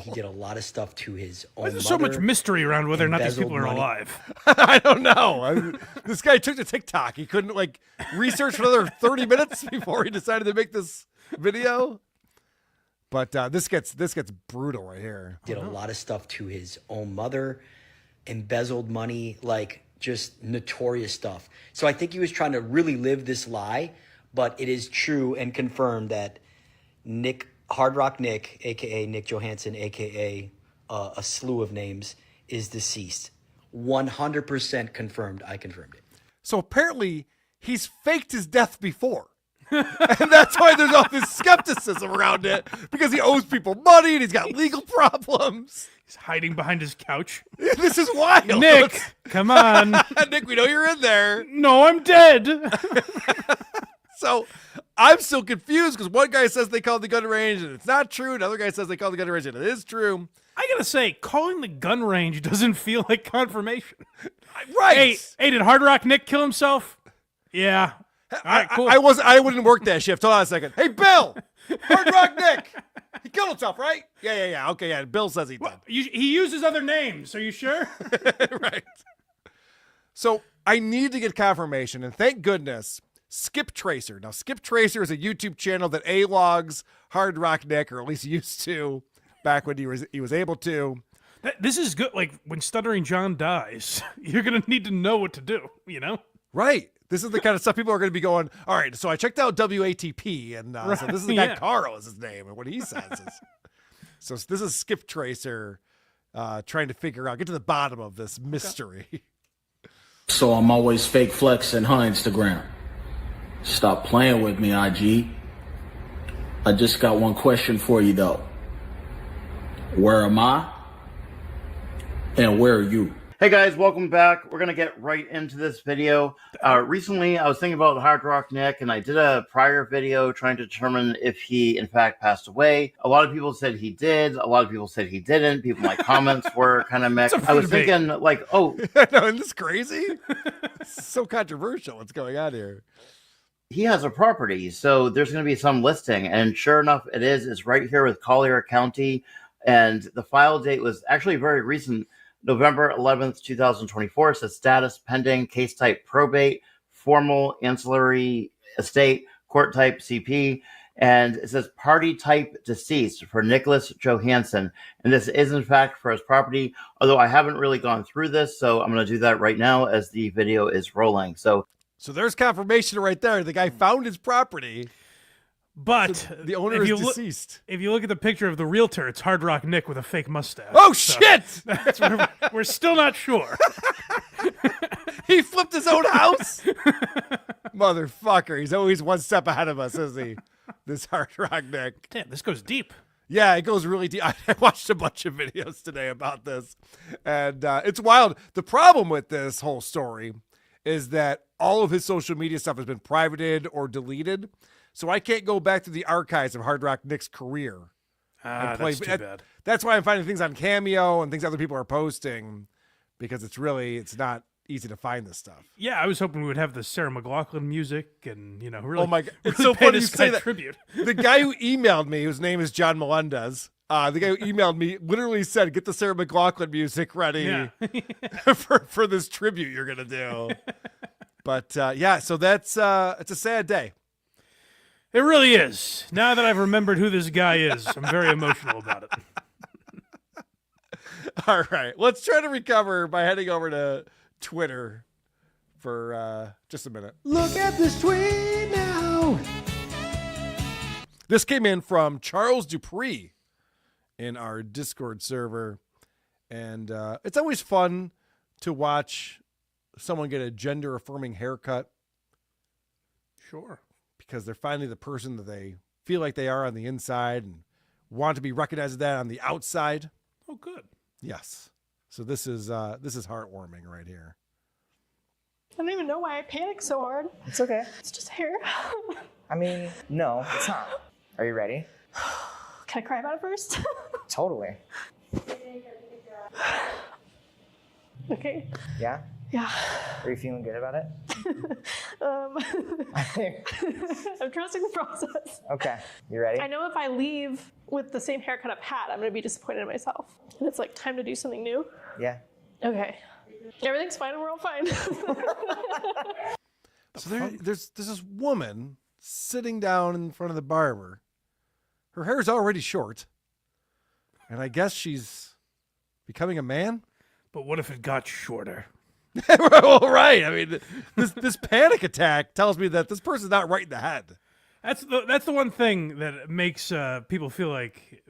He did a lot of stuff to his own mother. There's so much mystery around whether or not these people are alive. I don't know. This guy took to TikTok. He couldn't research for another 30 minutes before he decided to make this video. But this gets brutal right here. Did a lot of stuff to his own mother, embezzled money, just notorious stuff. So I think he was trying to really live this lie. But it is true and confirmed that Hard Rock Nick, a.k.a. Nick Johansson, a.k.a. A slew of names, is deceased. 100% confirmed. I confirmed it. So apparently he's faked his death before. And that's why there's all this skepticism around it, because he owes people money and he's got legal problems. He's hiding behind his couch. This is wild. Nick, come on. Nick, we know you're in there. No, I'm dead. So I'm still confused because one guy says they called the gun range and it's not true. Another guy says they called the gun range and it is true. I gotta say, calling the gun range doesn't feel like confirmation. Right. Hey, did Hard Rock Nick kill himself? Yeah. All right, cool. I wouldn't work that shift. Hold on a second. Hey, Bill, Hard Rock Nick. He killed himself, right? Yeah. Okay, yeah. Bill says he did. He uses other names. Are you sure? Right. So I need to get confirmation, and thank goodness, Skip Tracer. Now, Skip Tracer is a YouTube channel that A-logs Hard Rock Nick, or at least used to, back when he was able to. This is good. Like, when Stuttering John dies, you're going to need to know what to do, you know? Right. This is the kind of stuff people are going to be going, all right, so I checked out WATP, and so this is the guy Carl is his name, and what he says is. So this is Skip Tracer trying to get to the bottom of this mystery. So I'm always fake flexing on Instagram. Stop playing with me, IG. I just got one question for you, though. Where am I? And where are you? Hey guys, welcome back. We're going to get right into this video. Recently, I was thinking about Hard Rock Nick, and I did a prior video trying to determine if he, in fact, passed away. A lot of people said he did. A lot of people said he didn't. People, my comments were kind of mixed. I was thinking, oh. No, isn't this crazy? It's so controversial what's going on here. He has a property, so there's going to be some listing, and sure enough, it is. It's right here with Collier County, and the file date was actually very recent, November 11th, 2024. It says status pending, case type probate, formal ancillary estate, court type CP, and it says party type deceased for Nicholas Johansson, and this is in fact for his property, although I haven't really gone through this, so I'm going to do that right now as the video is rolling. So there's confirmation right there. The guy found his property. But so the owner is deceased. If you look at the picture of the realtor, it's Hard Rock Nick with a fake mustache. Oh, shit! We're still not sure. He flipped his own house? Motherfucker. He's always one step ahead of us, isn't he? This Hard Rock Nick. Damn, this goes deep. Yeah, it goes really deep. I watched a bunch of videos today about this, and it's wild. The problem with this whole story is that all of his social media stuff has been privated or deleted. So I can't go back to the archives of Hard Rock Nick's career and play. That's too bad. That's why I'm finding things on Cameo and things other people are posting, because it's not easy to find this stuff. Yeah, I was hoping we would have the Sarah McLachlan music and, really. Oh my God. It's really so pay funny you this guy say that. tribute. The guy who emailed me, whose name is John Melendez, the guy who emailed me literally said, get the Sarah McLachlan music ready for this tribute you're going to do. But so that's it's a sad day. It really is. Now that I've remembered who this guy is, I'm very emotional about it. All right. Let's try to recover by heading over to Twitter for just a minute. Look at this tweet now. This came in from Charles Dupree in our Discord server. And it's always fun to watch someone get a gender-affirming haircut. Sure. Because they're finally the person that they feel like they are on the inside and want to be recognized as that on the outside. Oh, good. Yes. So this is heartwarming right here. I don't even know why I panicked so hard. It's okay. It's just hair. I mean, no, it's not. Are you ready? Can I cry about it first? Totally. Okay. Yeah? Yeah. Are you feeling good about it? I'm trusting the process. Okay. You ready? I know if I leave with the same haircut I've had, I'm going to be disappointed in myself. And it's like time to do something new. Yeah. Okay. Everything's fine and we're all fine. So there's this woman sitting down in front of the barber. Her hair's already short. And I guess she's becoming a man? But what if it got shorter? Well, right. I mean, this panic attack tells me that this person's not right in the head. That's the one thing that makes people feel like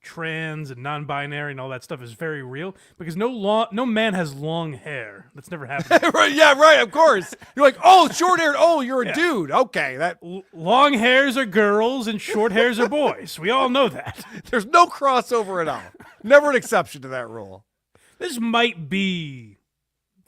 trans and non-binary and all that stuff is very real, because no man has long hair. That's never happened. Right, yeah, right, of course. You're like, oh, short hair. Oh, you're a dude. Okay, that long hairs are girls and short hairs are boys. We all know that. There's no crossover at all. Never an exception to that rule. This might be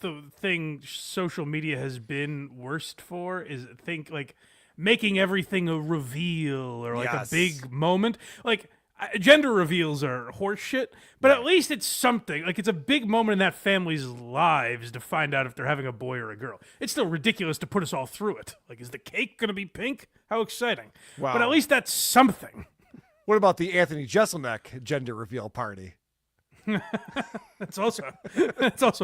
the thing social media has been worst for, is like making everything a reveal or like a big moment. Like gender reveals are horseshit, but at least it's something. Like it's a big moment in that family's lives to find out if they're having a boy or a girl. It's still ridiculous to put us all through it. Like, is the cake going to be pink? How exciting. Wow. But at least that's something. What about the Anthony Jeselnik gender reveal party? That's also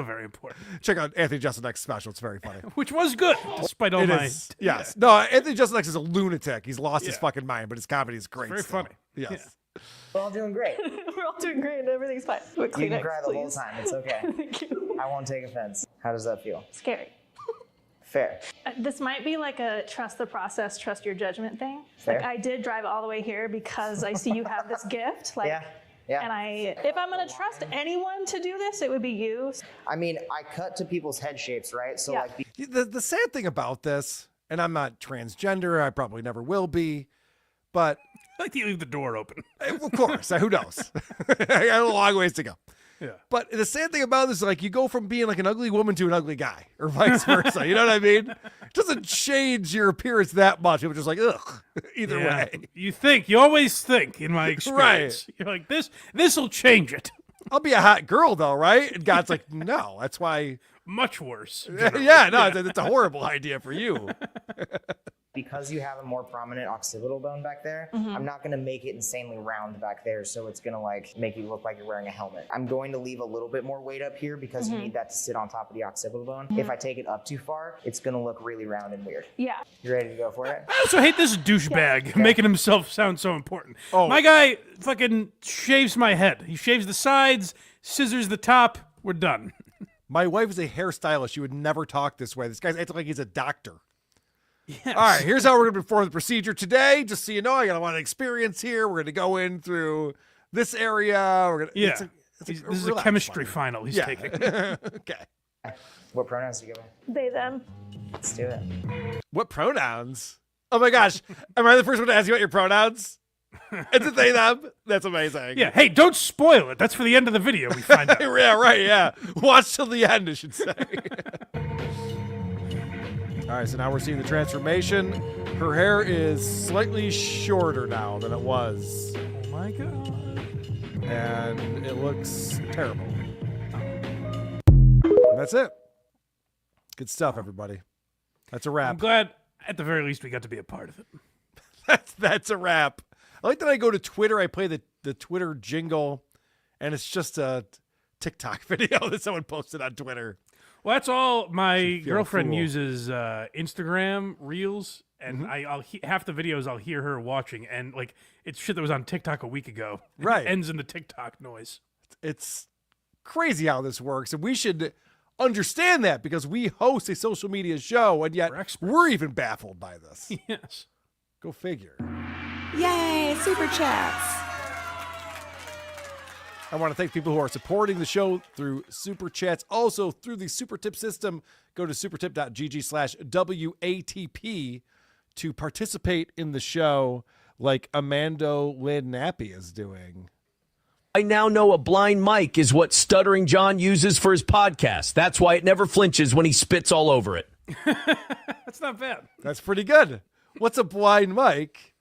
very important. Check out Anthony Jeselnik's special. It's very funny. Which was good, despite all my... Yes. Yeah. No, Anthony Jeselnik is a lunatic. He's lost his fucking mind, but his comedy is great. It's very funny. Yes. Yeah. We're all doing great. We're all doing great and everything's fine. You can cry the whole time. It's okay. Thank you. I won't take offense. How does that feel? Scary. Fair. This might be like a trust the process, trust your judgment thing. Fair. Like I did drive all the way here because I see you have this gift. Like, yeah. And if I'm gonna trust anyone to do this, it would be you. I mean, I cut to people's head shapes, right? So like the sad thing about this, and I'm not transgender, I probably never will be, but I like to leave the door open. Of course, who knows? I got a long ways to go. Yeah. But the sad thing about this is, like, you go from being like an ugly woman to an ugly guy, or vice versa. You know what I mean? It doesn't change your appearance that much. It was just like, ugh, either way. You always think, in my experience. Right. You're like, this will change it. I'll be a hot girl, though, right? And God's like, no, that's why. Much worse. It's a horrible idea for you. Because you have a more prominent occipital bone back there, I'm not going to make it insanely round back there, so it's going to like make you look like you're wearing a helmet. I'm going to leave a little bit more weight up here because you need that to sit on top of the occipital bone. If I take it up too far, it's going to look really round and weird. Yeah. You ready to go for it? I also hate this douchebag making himself sound so important. Oh. My guy fucking shaves my head. He shaves the sides, scissors the top. We're done. My wife is a hairstylist. She would never talk this way. This guy's acting like he's a doctor. Yes. All right, here's how we're going to perform the procedure today. Just so you know, I got a lot of experience here. We're going to go in through this area. We're going to, this is a chemistry final he's taking. Okay. What pronouns do you go by? They, them. Let's do it. What pronouns? Oh my gosh. Am I the first one to ask you about your pronouns? It's a they, them. That's amazing. Yeah. Hey, don't spoil it. That's for the end of the video. We find out. Yeah, right. Yeah. Watch till the end, I should say. All right, so now we're seeing the transformation. Her hair is slightly shorter now than it was. Oh my my God. And it looks terrible. And that's it. Good stuff, everybody. That's a wrap. I'm glad, at the very least, we got to be a part of it. That's a wrap. I like that I go to Twitter, I play the Twitter jingle, and it's just a TikTok video that someone posted on Twitter. Well, that's all. My feel girlfriend cool. uses Instagram Reels, and I'll half the videos I'll hear her watching, and like it's shit that was on TikTok a week ago. Right. It ends in the TikTok noise. It's crazy how this works, and we should understand that because we host a social media show, and yet we're even baffled by this. Yes. Go figure. Yay, super chats. I want to thank people who are supporting the show through Super Chats. Also, through the Super Tip system, go to supertip.gg/WATP to participate in the show like Amando Lynn Nappy is doing. I now know a blind mic is what Stuttering John uses for his podcast. That's why it never flinches when he spits all over it. That's not bad. That's pretty good. What's a blind mic?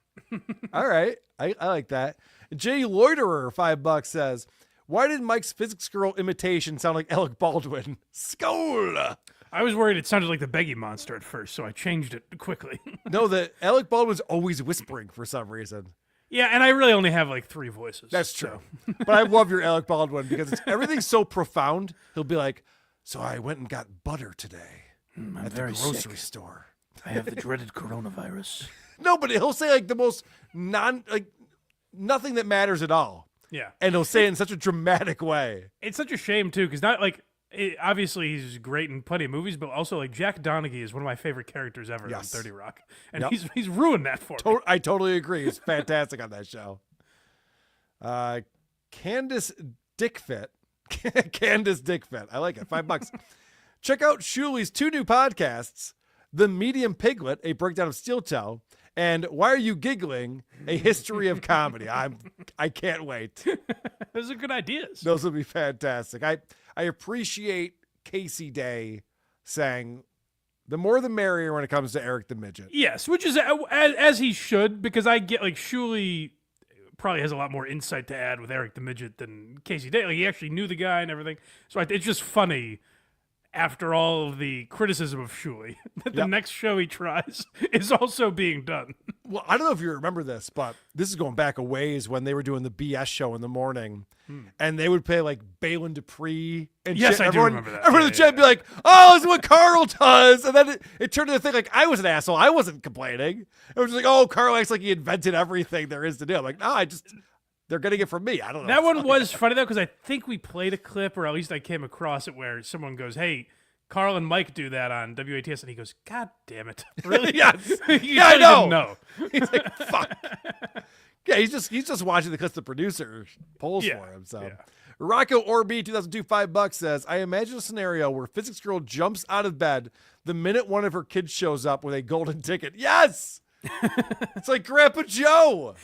All right. I like that. Jay Loiterer, $5 says, why did Mike's physics girl imitation sound like Alec Baldwin? Skål! I was worried it sounded like the Beggy Monster at first, so I changed it quickly. No, the Alec Baldwin's always whispering for some reason. Yeah, and I really only have like 3 voices. That's true. But I love your Alec Baldwin because everything's so profound. He'll be like, so I went and got butter today at the grocery store. I have the dreaded coronavirus. No, but he'll say like the most nothing that matters at all. Yeah. And he'll say it in such a dramatic way. It's such a shame, too, because not like, obviously he's great in plenty of movies, but also like Jack Donaghy is one of my favorite characters ever on 30 Rock. And he's ruined that for me. I totally agree. He's fantastic on that show. Candace Dickfit. Candace Dickfit. I like it. $5. Check out Shuli's 2 new podcasts, The Medium Piglet, a breakdown of Steel Toe, and Why Are You Giggling? A history of comedy. I can't wait. Those are good ideas. Those will be fantastic. I appreciate Casey Day saying the more the merrier when it comes to Eric the Midget. Yes, which is as he should, because I get like Shuli probably has a lot more insight to add with Eric the Midget than Casey Day. Like, he actually knew the guy and everything. So it's just funny after all of the criticism of Shuli that the next show he tries is also being done. Well, I don't know if you remember this, but this is going back a ways when they were doing the BS show in the morning, and they would play like Balin Dupree and yes, shit. I do remember that. Everyone in the chat would be like, "Oh, this is what Carl does," and then it turned into a thing like I was an asshole. I wasn't complaining. It was just like, "Oh, Carl acts like he invented everything there is to do." I'm like, no, they're getting it from me. I don't know. That one was funny though, because I think we played a clip, or at least I came across it, where someone goes, "Hey, Karl and Mike do that on WATS," and he goes, "God damn it!" Really? Yes. Yeah, I know. He's like, "Fuck." Yeah, he's just watching the clips the producer pulls for him. So, Rocco Orby 2002 $5 says, "I imagine a scenario where physics girl jumps out of bed the minute one of her kids shows up with a golden ticket." Yes. It's like Grandpa Joe.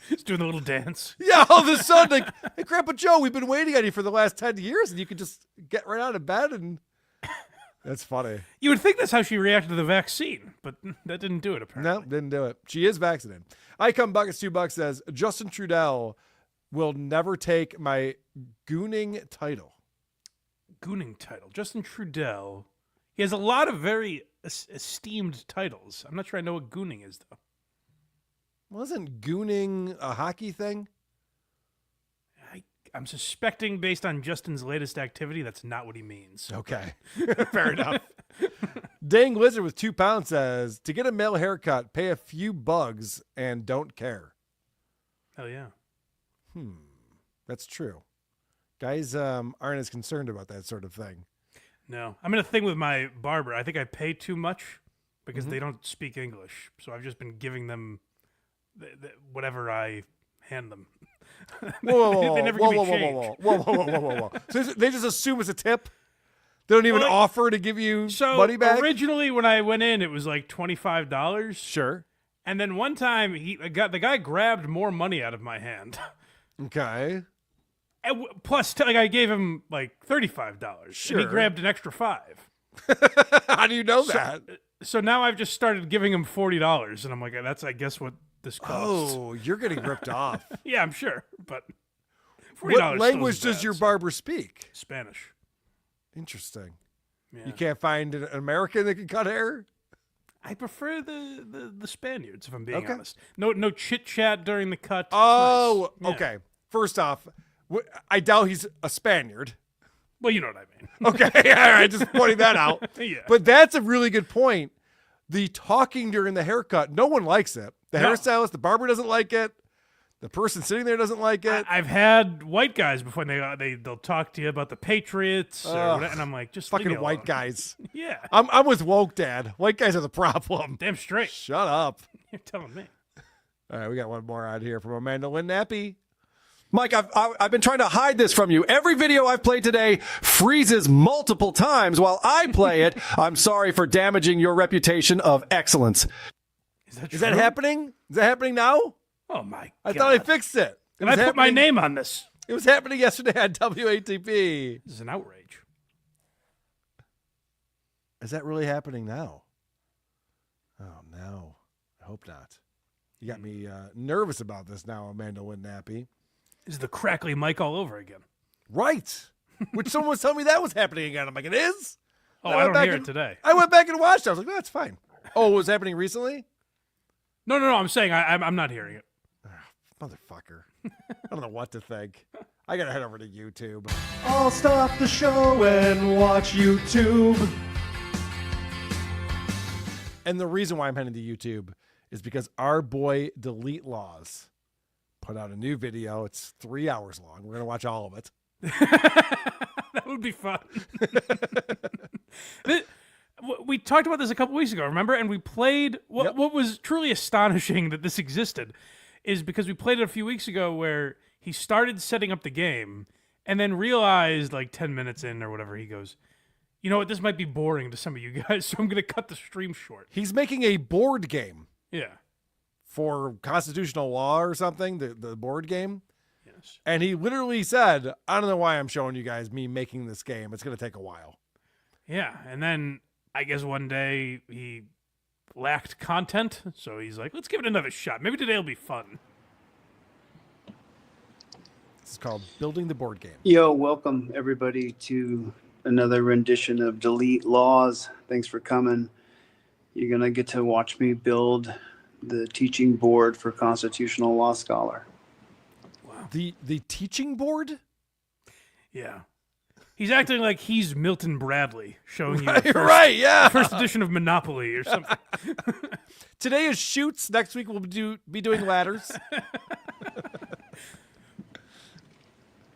He's doing a little dance. Yeah, all of a sudden, like, "Hey, Grandpa Joe, we've been waiting on you for the last 10 years, and you can just get right out of bed." And that's funny. You would think that's how she reacted to the vaccine, but that didn't do it, apparently. No, didn't do it. She is vaccinated. I Come Buckets $2 says, Justin Trudell will never take my gooning title. Gooning title. Justin Trudell. He has a lot of very esteemed titles. I'm not sure I know what gooning is, though. Wasn't gooning a hockey thing? I'm suspecting, based on Justin's latest activity, that's not what he means. Okay. Fair enough. Dang Lizard with £2 says, to get a male haircut, pay a few bugs and don't care. Hell yeah. That's true. Guys aren't as concerned about that sort of thing. No. I'm in a thing with my barber. I think I pay too much because they don't speak English. So I've just been giving them whatever I hand them. Whoa. They never give me change. Whoa. So they just assume it's a tip? They don't even offer to give you money back? Originally, when I went in, it was like $25. Sure. And then one time, the guy grabbed more money out of my hand. Okay. And plus, I gave him like $35. Sure. And he grabbed an extra $5. How do you know that? So now I've just started giving him $40, and I'm like, that's, I guess, what this costs. Oh, you're getting ripped off. Yeah, I'm sure, but $40 What still language isn't does bad, your so- barber speak? Spanish. Interesting. Yeah. You can't find an American that can cut hair? I prefer the Spaniards, if I'm being Okay. honest. No chit chat during the cut. It's Oh, nice. Yeah. okay. First off, I doubt he's a Spaniard. Well, you know what I mean. Okay, all right, just pointing that out. Yeah. But that's a really good point. The talking during the haircut, no one likes it. The No. hairstylist, the barber doesn't like it. The person sitting there doesn't like it. I've had white guys before, and they'll talk to you about the Patriots, or Ugh, whatever, and I'm like, just leave fucking me white alone. guys. Yeah. I'm with woke dad. White guys are the problem. Damn straight. Shut up. You're telling me. All right, we got one more out here from Amanda Lynn Nappy. Mike, I've been trying to hide this from you. Every video I've played today freezes multiple times while I play it. I'm sorry for damaging your reputation of excellence. Is that happening? Is that happening now? Oh my I God. thought I fixed it. And I put my name on this. It was happening yesterday on WATP. This is an outrage. Is that really happening now? Oh, no. I hope not. You got me nervous about this now, Amanda Lynn Nappy. This is the crackly mic all over again. Right. Which someone was telling me that was happening again. I'm like, it is? Oh, And I went don't back hear and- it today. I went back and watched it. I was like, no, it's fine. Oh, it was happening recently? No. I'm saying I'm not hearing it. Motherfucker. I don't know what to think. I got to head over to YouTube. I'll stop the show and watch YouTube. And the reason why I'm heading to YouTube is because our boy Delete Laws put out a new video. It's 3 hours long. We're going to watch all of it. That would be fun. We talked about this a couple weeks ago, remember? And we played what was truly astonishing that this existed is because we played it a few weeks ago where he started setting up the game and then realized like 10 minutes in or whatever, he goes, you know what, this might be boring to some of you guys, so I'm going to cut the stream short. He's making a board game. Yeah. For constitutional law or something, the board game. Yes. And he literally said, I don't know why I'm showing you guys me making this game. It's going to take a while. Yeah. And then I guess one day he lacked content, so he's like, let's give it another shot. Maybe today will be fun. This is called Building the Board Game. Yo, welcome everybody to another rendition of Delete Laws. Thanks for coming. You're going to get to watch me build the teaching board for Constitutional Law Scholar. Wow. The teaching board? Yeah. He's acting like he's Milton Bradley, showing you Right, the right, yeah. first edition of Monopoly or something. Today is shoots. Next week we'll be doing ladders.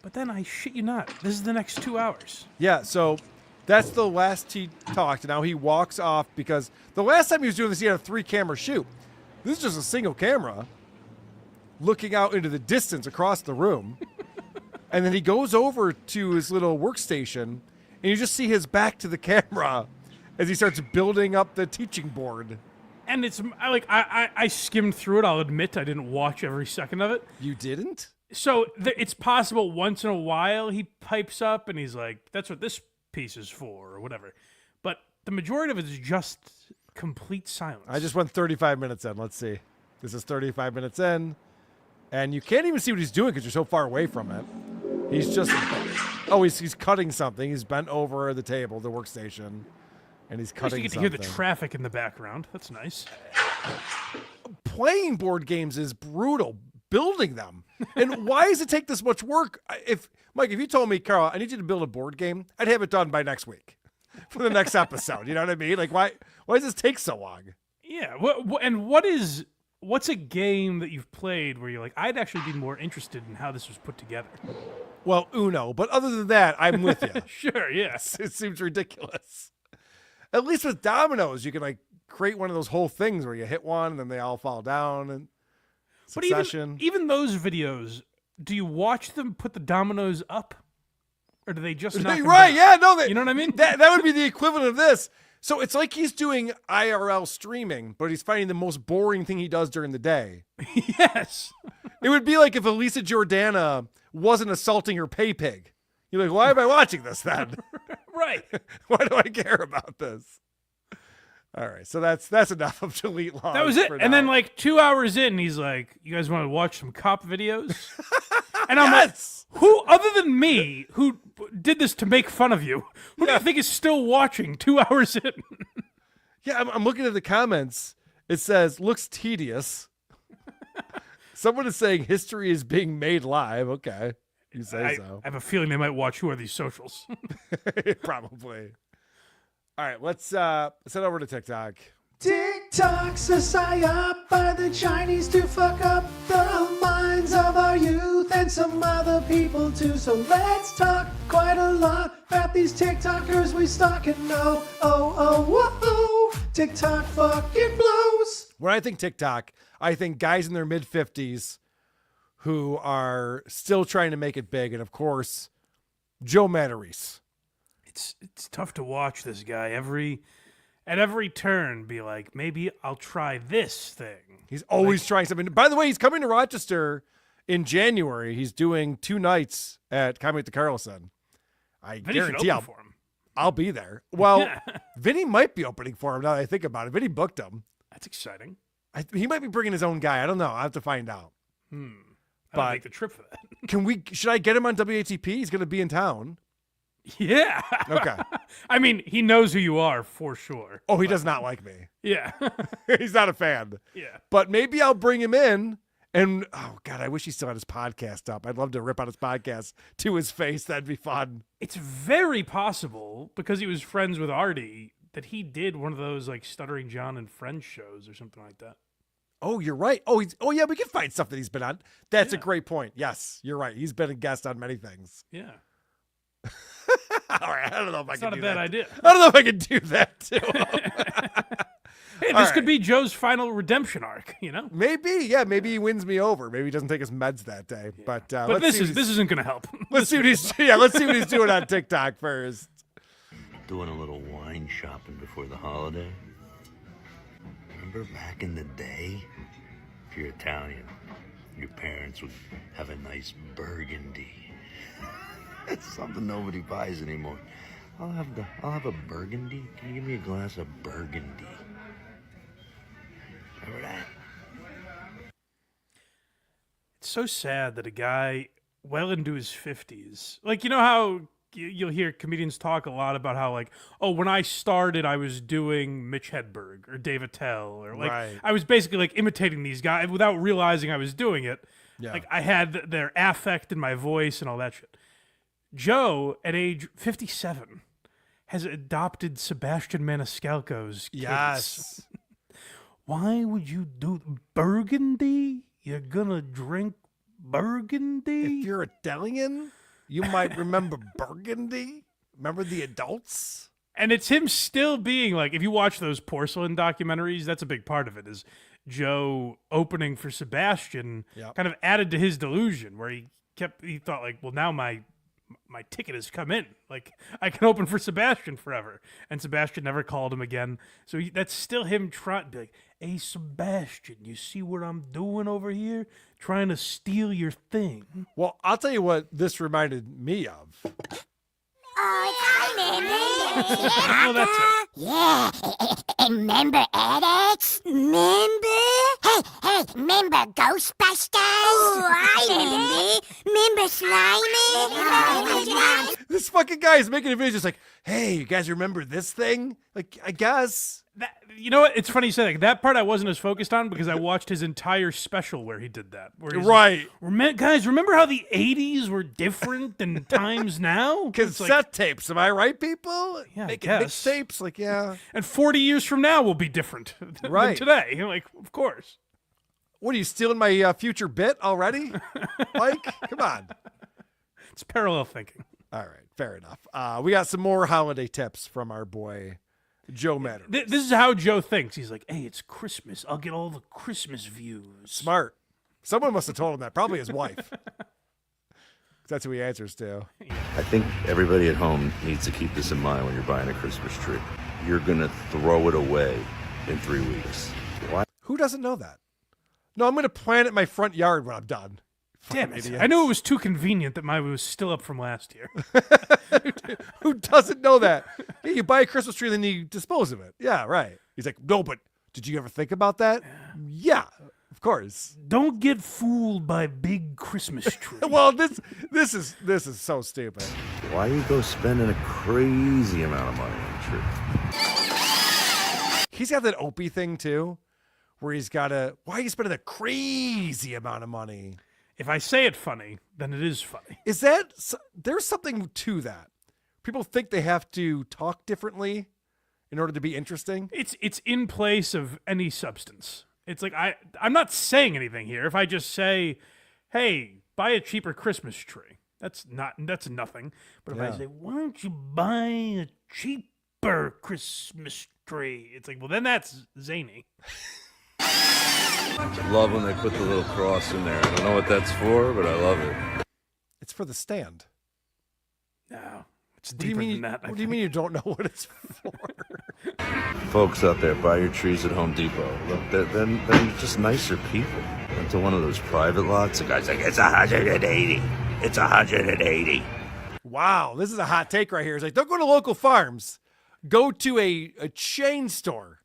But then I shit you not, this is the next 2 hours. Yeah, so that's the last he talked. Now he walks off because the last time he was doing this, he had a 3-camera shoot. This is just a single camera looking out into the distance across the room. And then he goes over to his little workstation, and you just see his back to the camera as he starts building up the teaching board. And it's I skimmed through it. I'll admit I didn't watch every second of it. You didn't? So it's possible once in a while he pipes up and he's like, that's what this piece is for or whatever. But the majority of it is just complete silence. I just went 35 minutes in. Let's see. This is 35 minutes in. And you can't even see what he's doing because you're so far away from it. He's just, he's cutting something. He's bent over the table, the workstation, and he's At least cutting you get something. to hear the traffic in the background. That's nice. Playing board games is brutal. Building them. And why does it take this much work? Mike, if you told me, Carl, I need you to build a board game, I'd have it done by next week for the next episode. You know what I mean? Like, why does this take so long? Yeah. What's a game that you've played where you're like, I'd actually be more interested in how this was put together? Well, Uno. But other than that, I'm with you. Sure, yeah. It seems ridiculous. At least with dominoes, you can like create one of those whole things where you hit one and then they all fall down and succession. But even those videos, do you watch them put the dominoes up? Or do they just knock them right, down? yeah, no. You know what I mean? That would be the equivalent of this. So it's like he's doing IRL streaming, but he's finding the most boring thing he does during the day. Yes. It would be like if Elisa Jordana wasn't assaulting her pay pig. You're like, why am I watching this then? Right. Why do I care about this? All right, so that's enough of delete laws. That was it. for And now. then like 2 hours in, he's like, "You guys want to watch some cop videos?" And I'm like, "Who other than me who did this to make fun of you? Who do you think is still watching 2 hours in?" Yeah, I'm looking at the comments. It says, looks tedious. Someone is saying history is being made live. Okay, you say so. I have a feeling they might watch Who Are These Socials? Probably. All right, let's head over to TikTok. TikTok's a psyop by the Chinese to fuck up the minds of our youth and some other people too. So let's talk quite a lot about these TikTokers we stalk and know. Oh, TikTok fucking blows. When I think TikTok, I think guys in their mid-50s who are still trying to make it big. And, of course, Joe Matarese. It's tough to watch this guy at every turn be like, maybe I'll try this thing. He's always trying something. By the way, he's coming to Rochester in January. He's doing 2 nights at Comedy at the Carlson. I guarantee I'll be there. Well, Vinny might be opening for him now that I think about it. Vinny booked him. That's exciting. He might be bringing his own guy. I don't know. I'll have to find out. I'll make the trip for that. Should I get him on WATP? He's going to be in town. Yeah. Okay. I mean, he knows who you are for sure. Oh, he does not like me. Yeah. He's not a fan. Yeah. But maybe I'll bring him in and, oh, God, I wish he still had his podcast up. I'd love to rip out his podcast to his face. That'd be fun. It's very possible, because he was friends with Artie, that he did one of those like Stuttering John and Friends shows or something like that. Oh, you're right. Oh, yeah, we can find stuff that he's been on. That's a great point. Yes, you're right. He's been a guest on many things. Yeah. All right, I don't know if I can do that. It's not a bad idea. I don't know if I can do that too. Hey, this could be Joe's final redemption arc, you know? Maybe, yeah. Maybe he wins me over. Maybe he doesn't take his meds that day. Yeah. But this isn't going to help. Let's see what he's doing on TikTok first. Doing a little wine shopping before the holiday. Remember back in the day, if you're Italian, your parents would have a nice Burgundy. It's something nobody buys anymore. I'll have a Burgundy. Can you give me a glass of Burgundy? Remember that? It's so sad that a guy well into his 50s, like, you know how you'll hear comedians talk a lot about how, like, oh, when I started, I was doing Mitch Hedberg or Dave Attell, or like, I was basically like imitating these guys without realizing I was doing it. Yeah. Like, I had their affect in my voice and all that shit. Joe, at age 57, has adopted Sebastian Maniscalco's kids. Yes. Why would you do Burgundy? You're gonna drink Burgundy? If you're Italian, you might remember Burgundy. Remember the adults? And it's him still being like, if you watch those porcelain documentaries, that's a big part of it, is Joe opening for Sebastian kind of added to his delusion, where he thought like, well, now my ticket has come in. Like, I can open for Sebastian forever. And Sebastian never called him again. So that's still him trying to be like, hey, Sebastian, you see what I'm doing over here? Trying to steal your thing. Well, I'll tell you what this reminded me of. Oh, that's it. Yeah, remember Alex? Remember? Hey, remember Ghostbusters? Oh, I remember Slimy? This fucking guy is making a video just like, hey, you guys remember this thing? Like, I guess. You know what? It's funny you say that. That part I wasn't as focused on because I watched his entire special where he did that. Where he's right. Like, guys, remember how the 80s were different than times now? Cassette tapes, am I right, people? Yeah, Making I guess. mixtapes, like, yeah. And 40 years from now will be different than today. You're like, of course. What, are you stealing my future bit already? Mike, come on. It's parallel thinking. All right, fair enough. We got some more holiday tips from our boy Joe Matarese. This is how Joe thinks. He's like, hey, it's Christmas. I'll get all the Christmas views. Smart. Someone must have told him that. Probably his wife. That's who he answers to. I think everybody at home needs to keep this in mind when you're buying a Christmas tree. You're going to throw it away in 3 weeks. Why? Who doesn't know that? No, I'm going to plant it in my front yard when I'm done. Damn it. I knew it was too convenient that mine was still up from last year. Who doesn't know that? Yeah, you buy a Christmas tree, then you dispose of it. Yeah, right. He's like, no, but did you ever think about that? Yeah, of course. Don't get fooled by big Christmas tree. Well, this is so stupid. Why you go spending a crazy amount of money on a tree? He's got that Opie thing too, where he's got why are you spending a crazy amount of money? If I say it funny, then it is funny. Is that, there's something to that. People think they have to talk differently in order to be interesting. It's in place of any substance. It's like I'm not saying anything here. If I just say, hey, buy a cheaper Christmas tree, that's nothing. But if I say, why don't you buy a cheaper Christmas tree? It's like, well, then that's zany. I love when they put the little cross in there. I don't know what that's for, but I love it. It's for the stand. No, it's deeper than that. What do you mean you don't know what it's for? Folks out there, buy your trees at Home Depot. Look, then you're just nicer people. Went to one of those private lots. The guy's like, it's 180. It's 180. Wow, this is a hot take right here. It's like, don't go to local farms. Go to a chain store.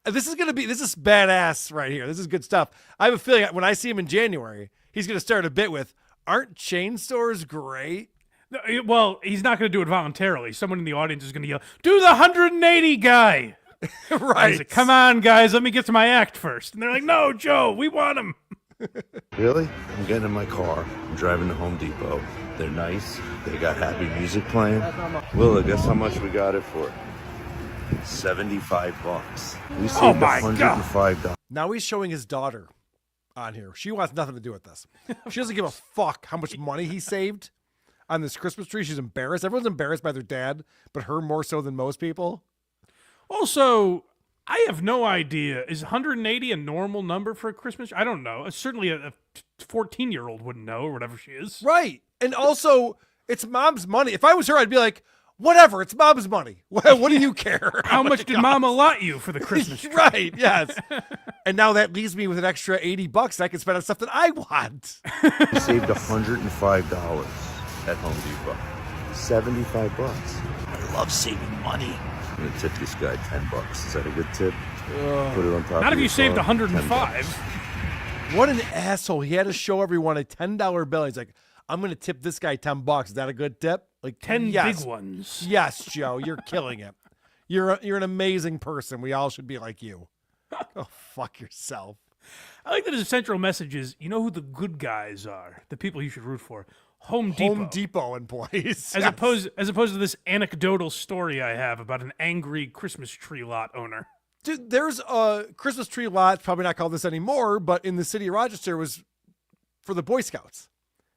This is badass right here. This is good stuff. I have a feeling when I see him in January, he's going to start a bit with, aren't chain stores great? No, well, he's not going to do it voluntarily. Someone in the audience is going to yell, do the 180 guy. Right. He's like, come on, guys, let me get to my act first. And they're like, no, Joe, we want him. Really? I'm getting in my car. I'm driving to Home Depot. They're nice. They got happy music playing. Willa, guess how much we got it for? $75. We saved $105. Now he's showing his daughter on here. She wants nothing to do with this. She doesn't give a fuck how much money he saved on this Christmas tree. She's embarrassed. Everyone's embarrassed by their dad, but her more so than most people. Also, I have no idea. Is 180 a normal number for a Christmas tree? I don't know. Certainly a 14-year-old wouldn't know, or whatever she is. Right. And also, it's mom's money. If I was her, I'd be like, whatever, it's mom's money. What do you care? How much did mom allot you for the Christmas tree? Right, yes. And now that leaves me with an extra $80 I can spend on stuff that I want. We saved $105 at Home Depot. $75. I love saving money. I'm going to tip this guy $10. Is that a good tip? Put it on top Not of if you your saved car, 105. What an asshole. He had to show everyone a $10 bill. He's like, I'm going to tip this guy $10. Is that a good tip? Like 10 yes. big ones. Yes, Joe, you're killing it. You're an amazing person. We all should be like you. Oh, fuck yourself. I like that his central message is, you know who the good guys are, the people you should root for. Home Depot. Home Depot employees. As opposed to this anecdotal story I have about an angry Christmas tree lot owner. Dude, there's a Christmas tree lot, probably not called this anymore, but in the city of Rochester was for the Boy Scouts.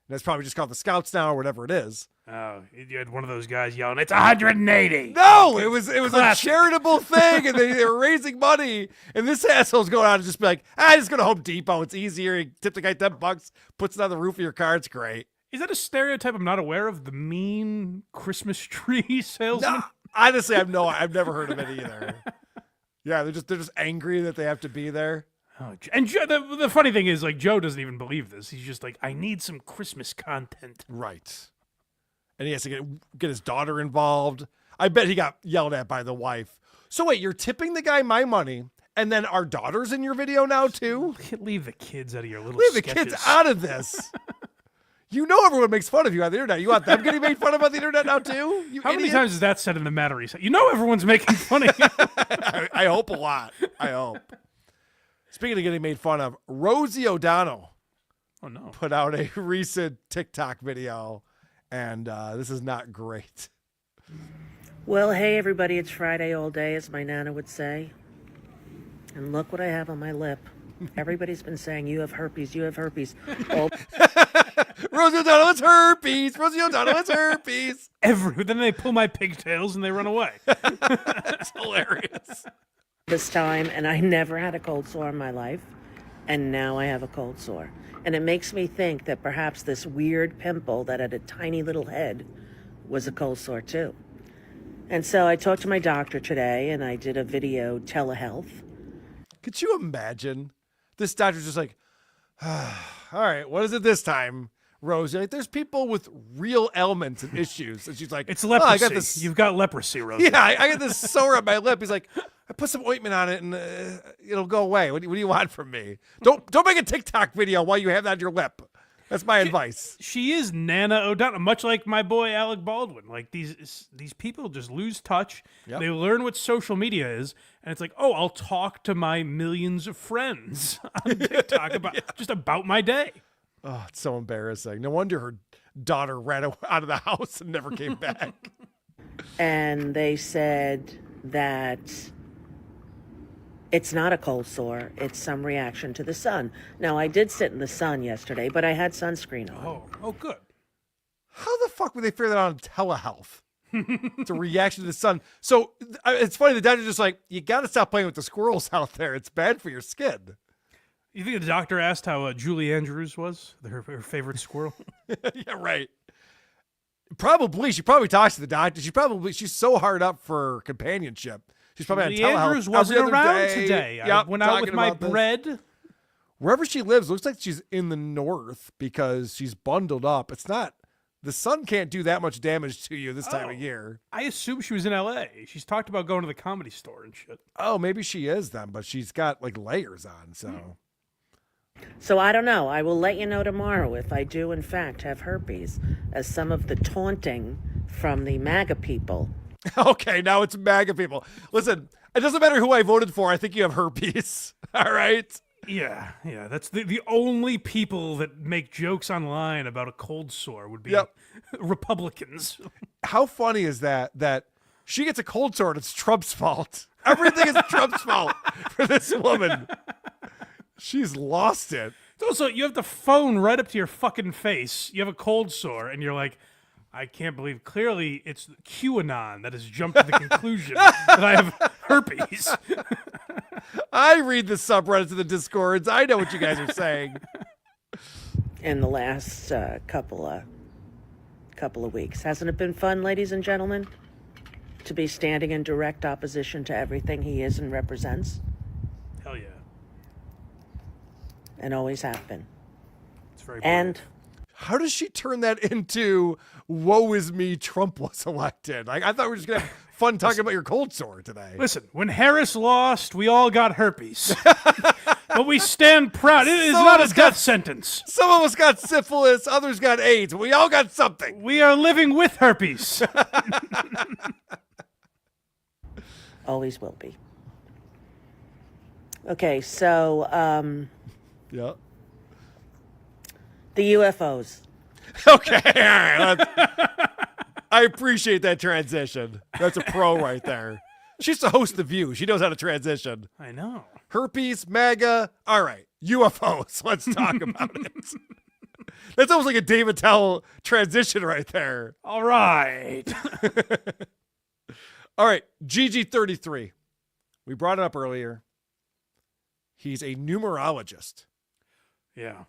And it's probably just called the Scouts now or whatever it is. Oh, you had one of those guys yelling, it's 180. No, it was a charitable thing, and they were raising money. And this asshole's going out and just be like, just go to Home Depot. It's easier. You tip the guy $10, puts it on the roof of your car. It's great. Is that a stereotype I'm not aware of? The mean Christmas tree salesman? No, honestly, I've never heard of it either. Yeah, they're just angry that they have to be there. Oh, and Joe, the funny thing is, like, Joe doesn't even believe this. He's just like, I need some Christmas content. Right. And he has to get his daughter involved. I bet he got yelled at by the wife. So wait, you're tipping the guy my money, and then our daughter's in your video now too? Leave the kids out of your little Leave sketches. the kids out of this. You know everyone makes fun of you on the internet. You want them getting made fun of on the internet now too? You How many idiot? times is that said in the Matarese? You know everyone's making fun of you. I hope a lot. I hope. Speaking of getting made fun of, Rosie O'Donnell put out a recent TikTok video, and this is not great. Well, hey, everybody, it's Friday all day, as my Nana would say. And look what I have on my lip. Everybody's been saying, you have herpes, you have herpes. Oh. Rosie O'Donnell, it's herpes. Rosie O'Donnell, it's herpes. Then they pull my pigtails and they run away. That's hilarious. This time, and I never had a cold sore in my life, and now I have a cold sore. And it makes me think that perhaps this weird pimple that had a tiny little head was a cold sore too. And so I talked to my doctor today, and I did a video telehealth. Could you imagine? This doctor's just like, all right, what is it this time, Rosie? Like, there's people with real ailments and issues. And she's like, it's leprosy. I got this. You've got leprosy, Rosie. Yeah, I got this sore on my lip. He's like, I put some ointment on it and it'll go away. What do you want from me? Don't make a TikTok video while you have that on your lip. That's my advice. She is Nana O'Donnell, much like my boy Alec Baldwin. Like these people just lose touch. Yep. They learn what social media is, and it's like, oh, I'll talk to my millions of friends on TikTok about my day. Oh, it's so embarrassing. No wonder her daughter ran out of the house and never came back. And they said that it's not a cold sore. It's some reaction to the sun. Now, I did sit in the sun yesterday, but I had sunscreen on. Oh, good. How the fuck would they figure that out on telehealth? It's a reaction to the sun. So it's funny. The doctor's just like, you got to stop playing with the squirrels out there. It's bad for your skin. You think the doctor asked how Julie Andrews was, her favorite squirrel? Yeah, right. Probably. She probably talks to the doctor. She's so hard up for companionship. She's probably Julie on telehealth. Andrews wasn't every other around day. today. I Yep, went out with talking my about this. bread. Wherever she lives, looks like she's in the north because she's bundled up. It's not. The sun can't do that much damage to you this time of year. I assume she was in L.A. She's talked about going to the Comedy Store and shit. Oh, maybe she is then, but she's got like layers on, so. So I don't know. I will let you know tomorrow if I do, in fact, have herpes, as some of the taunting from the MAGA people. Okay, now it's MAGA people. Listen, it doesn't matter who I voted for. I think you have herpes. All right? Yeah. That's the only people that make jokes online about a cold sore would be Republicans. How funny is that she gets a cold sore and it's Trump's fault? Everything is Trump's fault for this woman. She's lost it. Also, you have the phone right up to your fucking face. You have a cold sore, and you're like, I can't believe. Clearly, it's QAnon that has jumped to the conclusion that I have herpes. I read the subreddits and the discords. I know what you guys are saying. In the last couple of weeks. Hasn't it been fun, ladies and gentlemen, to be standing in direct opposition to everything he is and represents? Hell yeah. And always have been. It's very and how does she turn that into woe is me, Trump was elected? Like, I thought we were just going to have fun talking about your cold sore today. Listen, when Harris lost, we all got herpes. But we stand proud. It is not a death sentence. Some of us got syphilis, others got AIDS, but we all got something. We are living with herpes. always will be. Okay, so yeah. The UFOs. Okay, all right. I appreciate that transition. That's a pro right there. She used to host The View. She knows how to transition. I know. Herpes, MAGA. All right. UFOs. Let's talk about it. That's almost like a Dave Attell transition right there. All right. All right. GG33. We brought it up earlier. He's a numerologist. Yeah.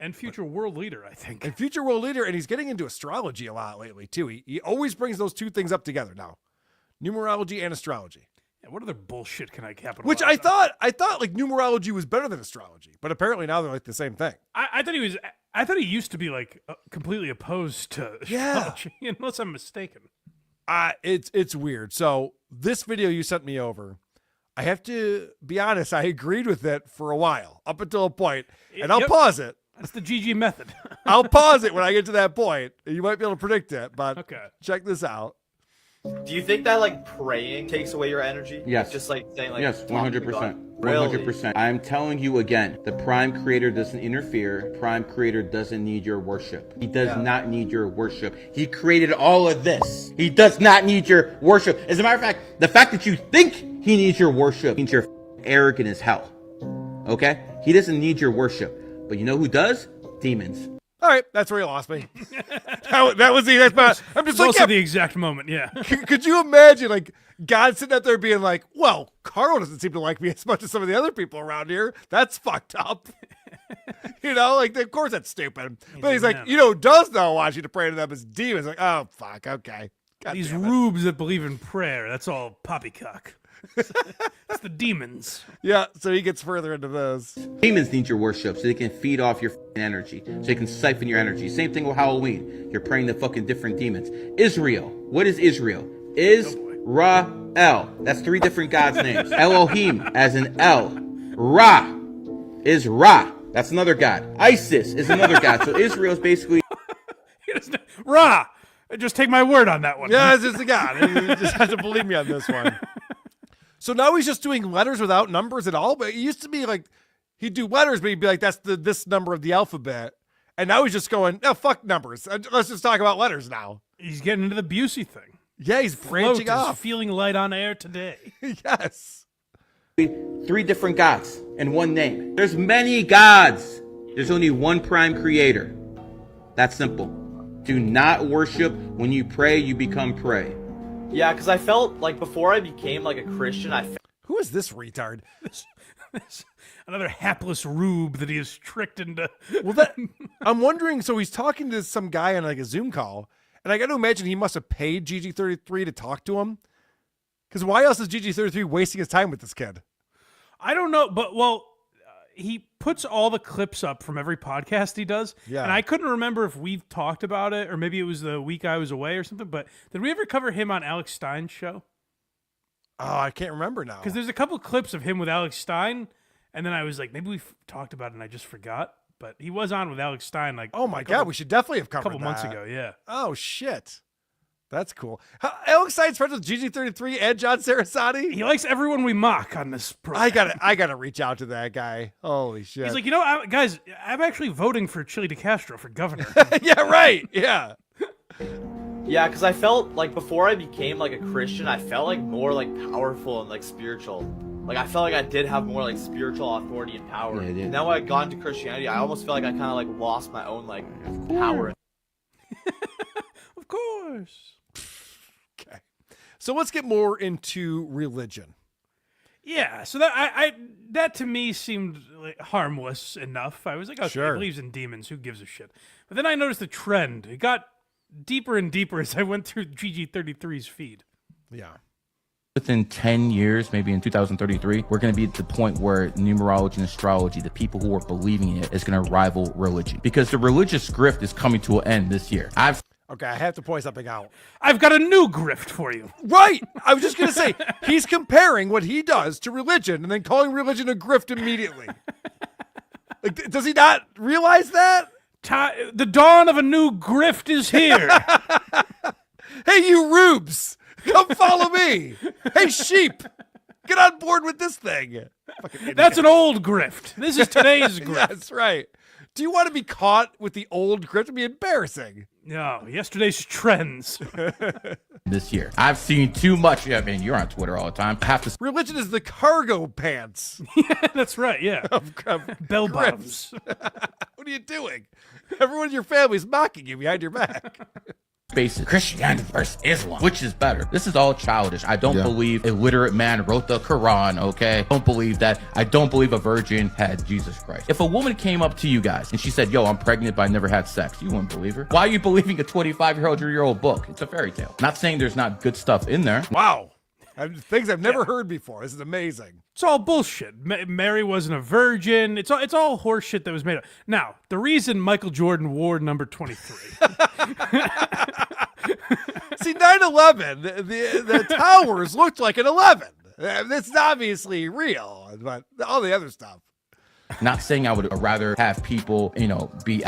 And future world leader, I think. And future world leader, and he's getting into astrology a lot lately, too. He always brings those two things up together now. Numerology and astrology. Yeah, what other bullshit can I capitalize Which I thought like numerology was better than astrology, but apparently now they're like the same thing. I thought he used to be like completely opposed to astrology, unless I'm mistaken. It's weird. So this video you sent me over, I have to be honest, I agreed with it for a while, up until a point, and I'll pause it. That's the GG method. I'll pause it when I get to that point. You might be able to predict it, but okay. Check this out. Do you think that like praying takes away your energy? Yes. Just like saying like yes, 100%. Really? 100%. I'm telling you again, the Prime Creator doesn't interfere. Prime Creator doesn't need your worship. He does not need your worship. He created all of this. He does not need your worship. As a matter of fact, the fact that you think he needs your worship means you're arrogant as hell. Okay? He doesn't need your worship. But you know who does? Demons. All right, that's where you lost me. that was the exact. I'm just like, also the exact moment. Yeah. Could you imagine like God sitting up there being like, "Well, Carl doesn't seem to like me as much as some of the other people around here. That's fucked up." You know, like of course that's stupid. But he's like, you know, does though want you to pray to them as demons? Like, oh fuck, okay. God These damn it. rubes that believe in prayer. That's all poppycock. That's the demons. Yeah, so he gets further into those. Demons need your worship so they can feed off your energy, so they can siphon your energy. Same thing with Halloween. You're praying to fucking different demons. Israel. What is Israel? Israel. El. That's 3 different gods' names. Elohim, as in El. Ra is Ra. That's another god. Isis is another god. So Israel is basically Ra. Just take my word on that one. Yeah, it's just a god. You just have to believe me on this one. So now he's just doing letters without numbers at all. But it used to be like he'd do letters, but he'd be like, "That's this number of the alphabet." And now he's just going, "No, fuck numbers. Let's just talk about letters now." He's getting into the Busey thing. Yeah, he's branching Float is off. feeling light on air today. Yes. 3 different gods in one name. There's many gods. There's only one prime creator. That's simple. Do not worship. When you pray, you become prey. Yeah, because I felt like before I became like a Christian, Who is this retard? Another hapless rube that he has tricked into. Well, I'm wondering. So he's talking to some guy on like a Zoom call, and I got to imagine he must have paid GG33 to talk to him. Because why else is GG33 wasting his time with this kid? I don't know, but he puts all the clips up from every podcast he does. Yeah. And I couldn't remember if we've talked about it or maybe it was the week I was away or something, but did we ever cover him on Alex Stein's show? Oh, I can't remember now. Because there's a couple clips of him with Alex Stein, and then I was like, maybe we've talked about it and I just forgot. But he was on with Alex Stein like oh my God, we should definitely have covered a couple months that. ago, yeah. Oh, shit. That's cool. Alex Stein's friends with GG33 and John Sarasati? He likes everyone we mock on this program. I gotta reach out to that guy. Holy shit. He's like, guys, I'm actually voting for Chili DeCastro for governor. Yeah, right. Yeah. Yeah, because I felt like before I became like a Christian, I felt like more like powerful and like spiritual. Like I felt like I did have more like spiritual authority and power. Yeah, Now when I got into Christianity, I almost feel like I kind of like lost my own like power. Of course. Okay. So let's get more into religion. Yeah, so that to me seemed like harmless enough. I was like, okay, Sure. he believes in demons. Who gives a shit? But then I noticed the trend. It got deeper and deeper as I went through GG33's feed. Yeah. Within 10 years, maybe in 2033, we're going to be at the point where numerology and astrology, the people who are believing it, is going to rival religion. Because the religious grift is coming to an end this year. Okay, I have to point something out. I've got a new grift for you. Right. I was just going to say, he's comparing what he does to religion and then calling religion a grift immediately. Like, does he not realize that? The dawn of a new grift is here. Hey, you rubes, come follow me. Hey, sheep, get on board with this thing. That's an old grift. This is today's grift. That's right. Do you want to be caught with the old grift? It'd be embarrassing. No, yesterday's trends. This year. I've seen too much. Yeah, man, you're on Twitter all the time. I have to. Religion is the cargo pants. Yeah, that's right. Yeah. Of Bell bottoms. What are you doing? Everyone in your family's mocking you behind your back. Basic Christianity versus Islam. Which is better? This is all childish. I don't believe a literate man wrote the Quran, okay? Don't believe that. I don't believe a virgin had Jesus Christ. If a woman came up to you guys and she said, yo, I'm pregnant but I never had sex, you wouldn't believe her. Why are you believing a 25-year-old book? It's a fairy tale. Not saying there's not good stuff in there. Wow. Things I've never heard before. This is amazing. It's all bullshit. Mary wasn't a virgin. It's all horse shit that was made up. Now, the reason Michael Jordan wore number 23. See, 9/11, the towers looked like an 11. It's obviously real, but all the other stuff. Not saying I would rather have people, be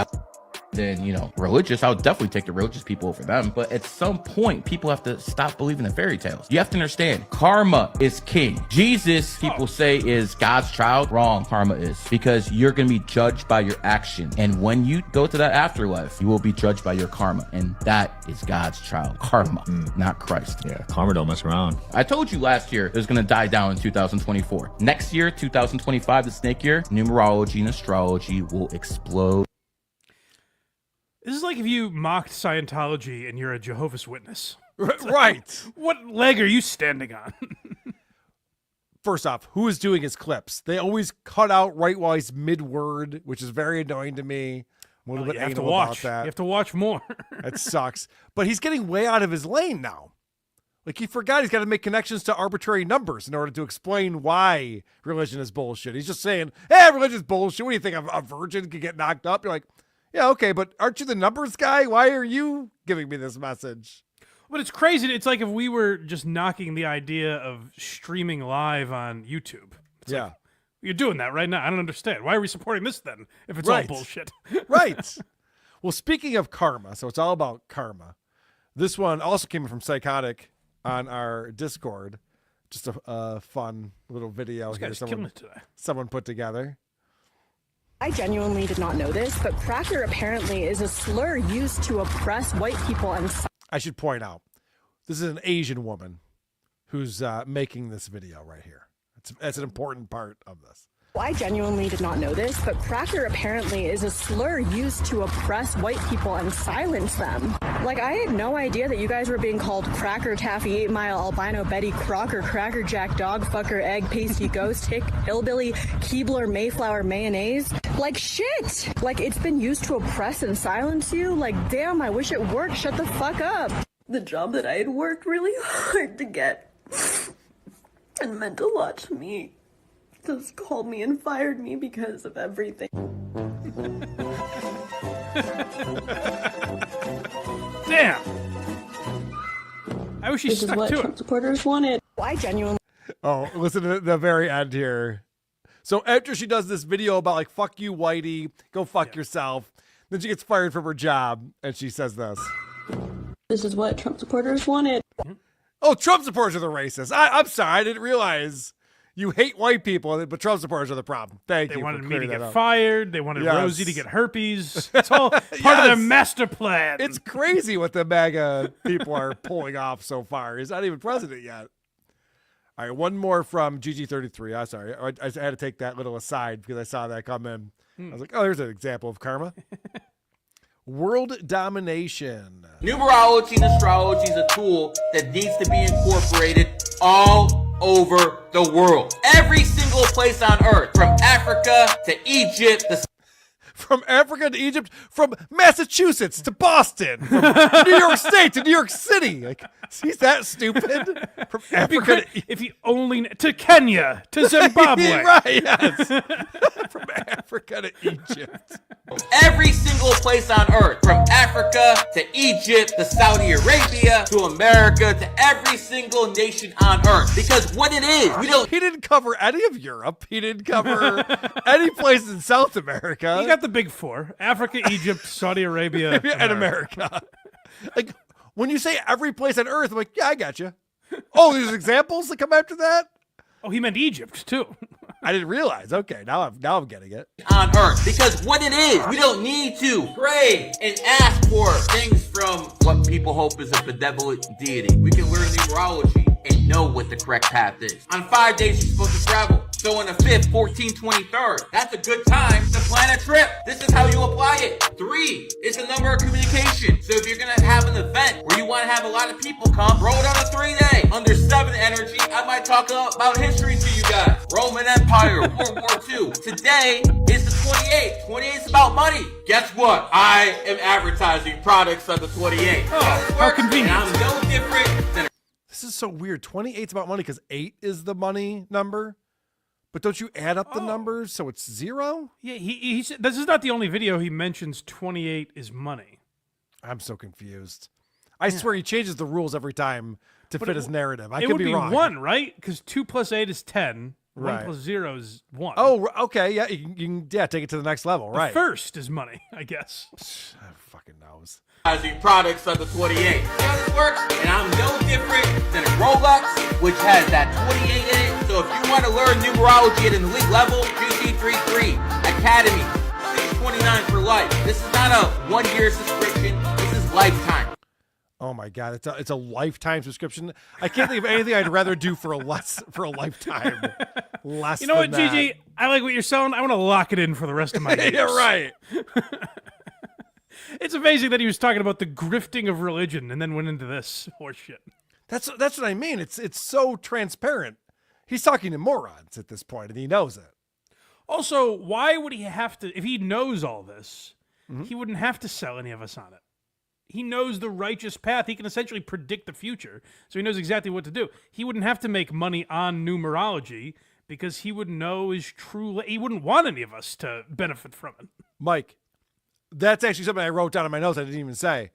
than, religious. I would definitely take the religious people over them. But at some point, people have to stop believing in fairy tales. You have to understand, karma is king. Jesus, people say, is God's child. Wrong. Karma is. Because you're going to be judged by your action. And when you go to that afterlife, you will be judged by your karma. And that is God's child. Karma, not Christ. Yeah, karma don't mess around. I told you last year it was going to die down in 2024. Next year, 2025, the snake year, numerology and astrology will explode. This is like if you mocked Scientology and you're a Jehovah's Witness. Right. What leg are you standing on? First off, who is doing his clips? They always cut out right while he's mid-word, which is very annoying to me. I'm a little bit you have to anal watch. about that. You have to watch more. That sucks. But he's getting way out of his lane now. Like, he forgot he's got to make connections to arbitrary numbers in order to explain why religion is bullshit. He's just saying, hey, religion's bullshit. What do you think? A virgin could get knocked up? You're like, yeah, okay, but aren't you the numbers guy? Why are you giving me this message? But it's crazy. It's like if we were just knocking the idea of streaming live on YouTube. It's like, you're doing that right now. I don't understand. Why are we supporting this then if it's all bullshit? Right. Well, speaking of karma, so it's all about karma. This one also came in from Psychotic on our Discord. Just a fun little video here someone put together. I genuinely did not know this, but cracker apparently is a slur used to oppress white people and... I should point out, this is an Asian woman who's making this video right here. That's an important part of this. I genuinely did not know this, but cracker apparently is a slur used to oppress white people and silence them. Like, I had no idea that you guys were being called cracker, taffy, 8 Mile, albino, Betty, crocker, cracker jack, dog fucker, egg, pasty, ghost, hick, hillbilly, Keebler, Mayflower, mayonnaise. Like, shit! Like, it's been used to oppress and silence you? Like, damn, I wish it worked. Shut the fuck up. The job that I had worked really hard to get and meant a lot to me just called me and fired me because of everything. Damn. I wish he This is stuck what to Trump it. supporters wanted. I genuinely... Oh, listen to the very end here. So after she does this video about like, fuck you, whitey, go fuck yourself, then she gets fired from her job, and she says this. This is what Trump supporters wanted. Oh, Trump supporters are the racists. I'm sorry, I didn't realize you hate white people, but Trump supporters are the problem. Thank you. They wanted for me to clearing get that up. fired. They wanted Yes. Rosie to get herpes. It's all part of their master plan. It's crazy what the MAGA people are pulling off so far. He's not even president yet. All right, one more from GG33. I'm sorry. I had to take that little aside because I saw that come in. I was like, oh, there's an example of karma. World domination. Numerology and astrology is a tool that needs to be incorporated all over the world. Every single place on earth, from Africa to Egypt. From Africa to Egypt, from Massachusetts to Boston, from New York State to New York City. Like, he's that stupid. From Africa if he only to Kenya to Zimbabwe. Right, yes. From Africa to Egypt. Every single place on earth, from Africa to Egypt to Saudi Arabia to America to every single nation on earth. Because what it is, He didn't cover any of Europe. He didn't cover any place in South America. He got the big four: Africa, Egypt, Saudi Arabia, and America. Like, when you say every place on earth, I'm like, yeah, I got you. Oh, there's examples that come after that? Oh, he meant Egypt too. I didn't realize. Okay, now I'm getting it. On earth. Because what it is, we don't need to pray and ask for things from what people hope is a benevolent deity. We can learn numerology and know what the correct path is. On 5 days, you're supposed to travel. So on the 5th, 14th, 23rd, that's a good time to plan a trip. This is how you apply it. 3 is the number of communication. So if you're going to have an event where you want to have a lot of people come, roll it on a 3-day. Under 7 energy, I might talk about history to you guys. Roman Empire, World War II. Today is the 28th. 28 is about money. Guess what? I am advertising products on the 28th. Oh, how convenient. And I'm no different than... This is so weird. 28's about money because 8 is the money number. But don't you add up the numbers so it's 0? Yeah, he said this is not the only video he mentions 28 is money. I'm so confused. I swear he changes the rules every time to fit his narrative. I it could would be wrong. 1, right? Because 2 plus 8 is 10. 1 Right. plus 0 is 1. Oh, okay. Yeah, you can take it to the next level, The right? first is money, I guess. Fucking knows. Advertising products on the 28th. See how this works? And I'm no different than a Rolex, which has that 28 in it. So if you want to learn numerology at an elite level, GC33 Academy, $629 for life. This is not a 1-year subscription. This is lifetime. Oh my god, it's a lifetime subscription. I can't think of anything I'd rather do for a lifetime. Less. You know what, than that. Gigi? I like what you're selling. I want to lock it in for the rest of my days. Yeah, right. It's amazing that he was talking about the grifting of religion and then went into this horseshit. That's what I mean. It's so transparent. He's talking to morons at this point, and he knows it. Also, why would he have to? If he knows all this, he wouldn't have to sell any of us on it. He knows the righteous path. He can essentially predict the future, so he knows exactly what to do. He wouldn't have to make money on numerology because he would know his true. He wouldn't want any of us to benefit from it. Mike, that's actually something I wrote down in my notes I didn't even say.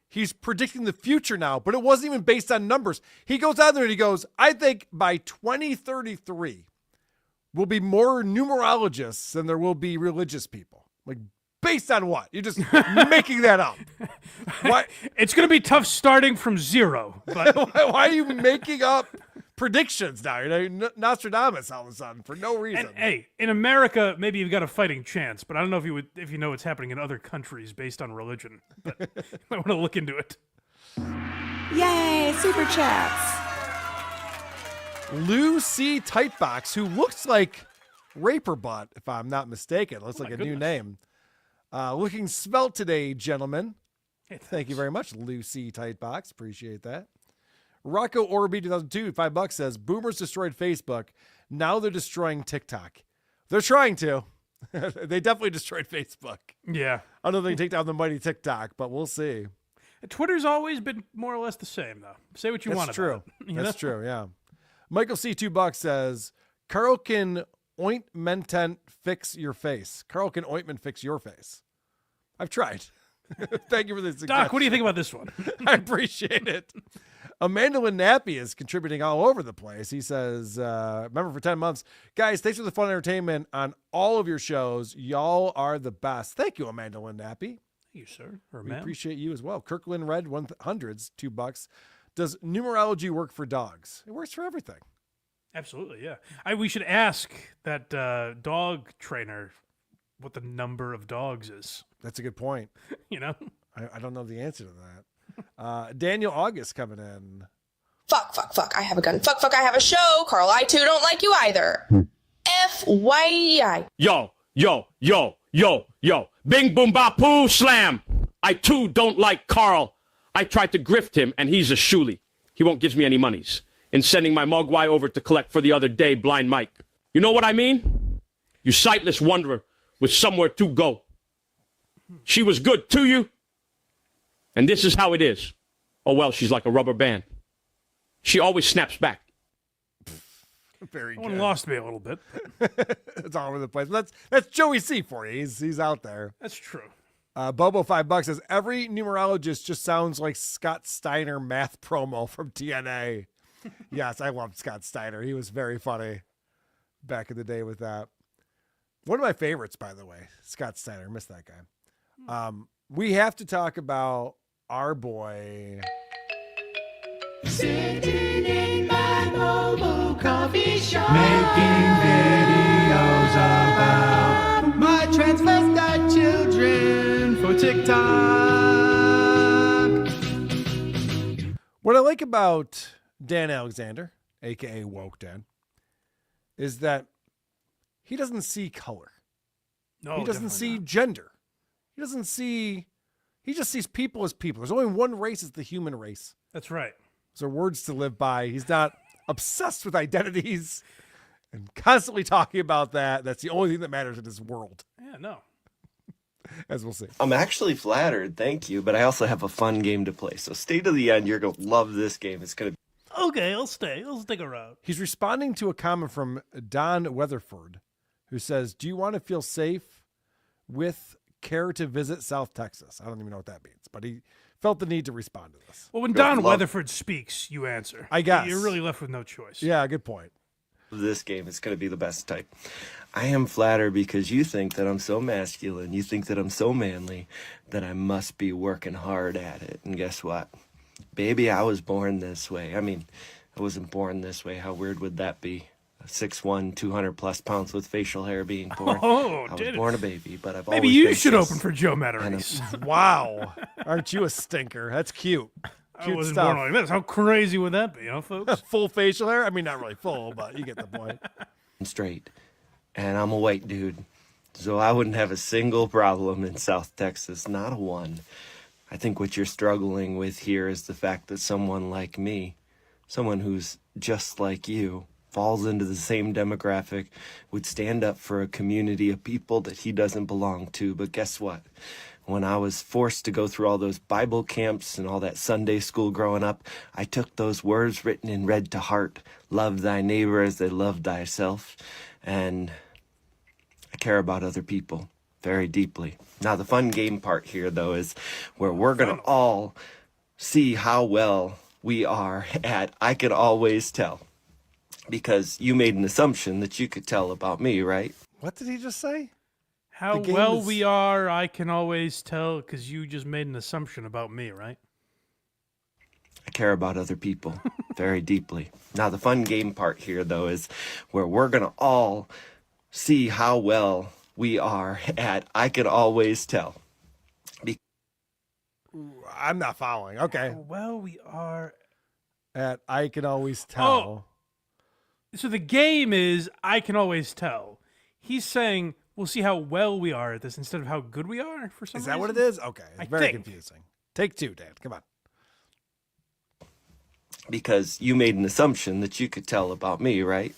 he's predicting the future now, but it wasn't even based on numbers. He goes out there and he goes, I think by 2033 will be more numerologists than there will be religious people. Like, based on what? You're just making that up. Why? It's going to be tough starting from zero. But why are you making up predictions now? You're Nostradamus all of a sudden for no reason. And, hey, in America, maybe you've got a fighting chance, but I don't know if you know what's happening in other countries based on religion. But you might want to look into it. Yay, super chats. Lou C. Tightbox, who looks like Raper Butt, if I'm not mistaken. Looks like a new name. Looking svelte today, gentlemen. Hey, thank you very much, Lou C. Tightbox. Appreciate that. Rocco Orby 2002, $5 says, Boomers destroyed Facebook. Now they're destroying TikTok. They're trying to. They definitely destroyed Facebook. Yeah. I don't think they take down the mighty TikTok, but we'll see. Twitter's always been more or less the same, though. Say what you want about it. That's true, yeah. Michael C. $2 says, Carl can ointment fix your face. Carl can ointment fix your face. I've tried. Thank you for this. Doc, what do you think about this one? I appreciate it. Amanda Nappy is contributing all over the place. He says, remember for 10 months. Guys, thanks for the fun entertainment on all of your shows. Y'all are the best. Thank you, Amanda Nappy. Thank you, sir. Or We ma'am. appreciate you as well. Kirkland Red 100s, $2. Does numerology work for dogs? It works for everything. Absolutely, yeah. We should ask that dog trainer what the number of dogs is. That's a good point. You know? I don't know the answer to that. Daniel August coming in. Fuck, I have a gun. Fuck, I have a show. Carl, I too don't like you either. FYI. Yo. Bing, boom, ba, poo, slam. I too don't like Carl. I tried to grift him, and he's a shoolie. He won't give me any monies. In sending my mogwai over to collect for the other day, Blind Mike. You know what I mean? You sightless wanderer with somewhere to go. She was good to you, and this is how it is. Oh, well, she's like a rubber band. She always snaps back. Very That one good. lost me a little bit. It's all over the place. That's Joey C for you. He's out there. That's true. Bobo $5 says every numerologist just sounds like Scott Steiner math promo from TNA. Yes, I loved Scott Steiner. He was very funny back in the day with that. One of my favorites, by the way, Scott Steiner. Missed that guy. We have to talk about our boy. Sitting in my mobile coffee shop, making videos about my transvestite children for TikTok. What I like about Dan Alexander, aka Woke Dan, is that he doesn't see color. No, he doesn't definitely see gender. He doesn't see. He just sees people as people. There's only one race. It's the human race. That's right. Those are words to live by. He's not obsessed with identities and constantly talking about that. That's the only thing that matters in this world, Yeah, no. as we'll see. I'm actually flattered, thank you, but I also have a fun game to play. So stay to the end. You're going to love this game. It's going to Okay, I'll stay. I'll stick around. He's responding to a comment from Don Weatherford, who says, do you want to feel safe with care to visit South Texas? I don't even know what that means, but he felt the need to respond to this. Well, when Don Weatherford speaks, you answer. I guess. You're really left with no choice. Yeah, good point. this game. It's going to be the best type. I am flattered because you think that I'm so masculine. You think that I'm so manly that I must be working hard at it. And guess what? Baby, I was born this way. I mean, I wasn't born this way. How weird would that be? 6'1", 200+ pounds with facial hair being born. Oh, I was born a baby, but I've Maybe always you been should this. open for Joe Matarese. Wow. Aren't you a stinker? That's cute. I Cute wasn't stuff. born like this. How crazy would that be, huh, folks? Full facial hair? I mean, not really full, but you get the point. I'm straight, and I'm a white dude, so I wouldn't have a single problem in South Texas, not a one. I think what you're struggling with here is the fact that someone like me, someone who's just like you, falls into the same demographic, would stand up for a community of people that he doesn't belong to. But guess what? When I was forced to go through all those Bible camps and all that Sunday school growing up, I took those words written in red to heart. Love thy neighbor as they love thyself. And I care about other people very deeply. Now, the fun game part here, though, is where we're going to all see how well we are at I can always tell. Because you made an assumption that you could tell about me, right? What did he just say? How well we are, I can always tell, because you just made an assumption about me, right? I care about other people very deeply. Now, the fun game part here, though, is where we're going to all see how well we are at I can always tell. I'm not following. Okay. How well we are at I can always tell. So the game is I can always tell. He's saying we'll see how well we are at this instead of how good we are for some reason. Is that what it is? Okay. I Very think. confusing. Take two, Dan. Come on. Because you made an assumption that you could tell about me, right?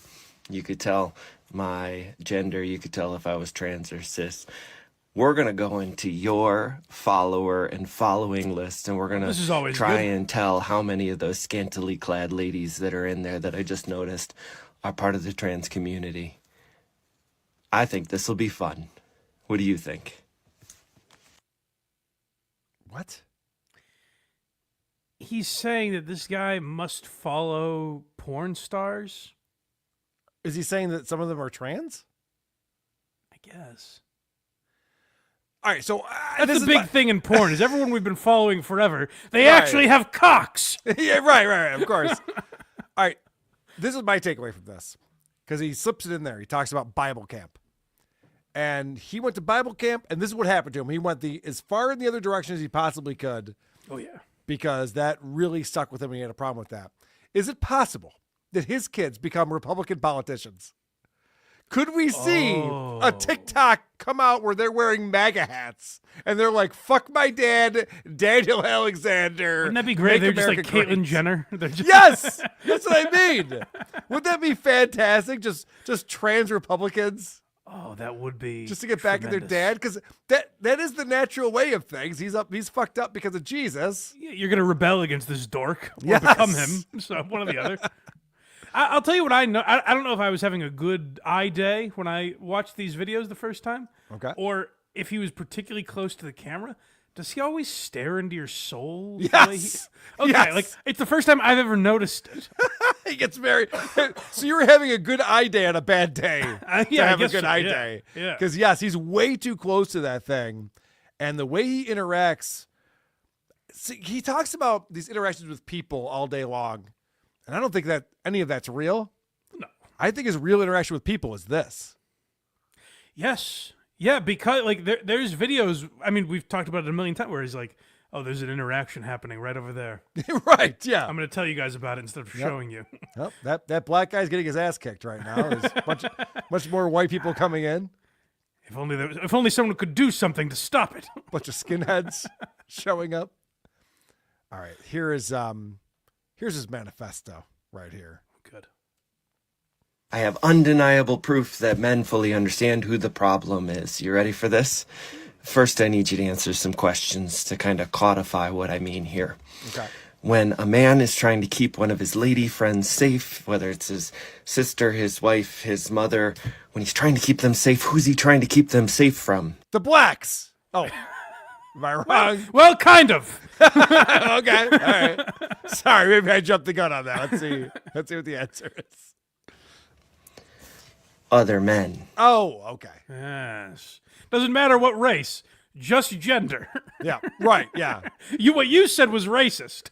You could tell my gender. You could tell if I was trans or cis. We're going to go into your follower and following list, and we're going to try and tell how many of those scantily clad ladies that are in there that I just noticed are part of the trans community. I think this will be fun. What do you think? What? He's saying that this guy must follow porn stars? Is he saying that some of them are trans? I guess. All right, so that's the big thing in porn is everyone we've been following forever. They actually have cocks. Yeah, right, of course. All right, this is my takeaway from this because he slips it in there. He talks about Bible camp, and he went to Bible camp, and this is what happened to him. He went as far in the other direction as he possibly could. Oh yeah, because that really stuck with him, and he had a problem with that. Is it possible that his kids become Republican politicians? Could we see a TikTok come out where they're wearing MAGA hats and they're like, fuck my dad, Daniel Alexander. Wouldn't that be great? They're America just like Caitlyn great. Jenner. They're just Yes, that's what I mean. Wouldn't that be fantastic? Just trans Republicans. Oh, that would be just to get back at their dad, because that is the natural way of things. He's fucked up because of Jesus. Yeah, you're gonna rebel against this dork or become him. So one or the other. I'll tell you what I know. I don't know if I was having a good eye day when I watched these videos the first time. Okay. Or if he was particularly close to the camera. Does he always stare into your soul? Yes. Okay, Yes. like it's the first time I've ever noticed it. He gets very. So you were having a good eye day on a bad day Yeah, to I have a guess good so, eye yeah, day. yeah. Because yes, he's way too close to that thing, and the way he interacts. See, he talks about these interactions with people all day long, and I don't think that any of that's real. No, I think his real interaction with people is this. Yes. Yeah, because like there's videos. I mean, we've talked about it a million times where he's like, "Oh, there's an interaction happening right over there." Right? Yeah. I'm going to tell you guys about it instead of showing you. Yep. That black guy's getting his ass kicked right now. There's much more white people coming in. If only someone could do something to stop it. Bunch of skinheads showing up. All right, here's his manifesto right here. Good. I have undeniable proof that men fully understand who the problem is. You ready for this? First, I need you to answer some questions to kind of codify what I mean here. Okay. When a man is trying to keep one of his lady friends safe, whether it's his sister, his wife, his mother, when he's trying to keep them safe, who's he trying to keep them safe from? The blacks. Oh, am I wrong? Well, kind of. Okay. All right. Sorry, maybe I jumped the gun on that. Let's see what the answer is. Other men. Oh, okay. Yes. Doesn't matter what race, just gender. Yeah. Right. Yeah. What you said was racist.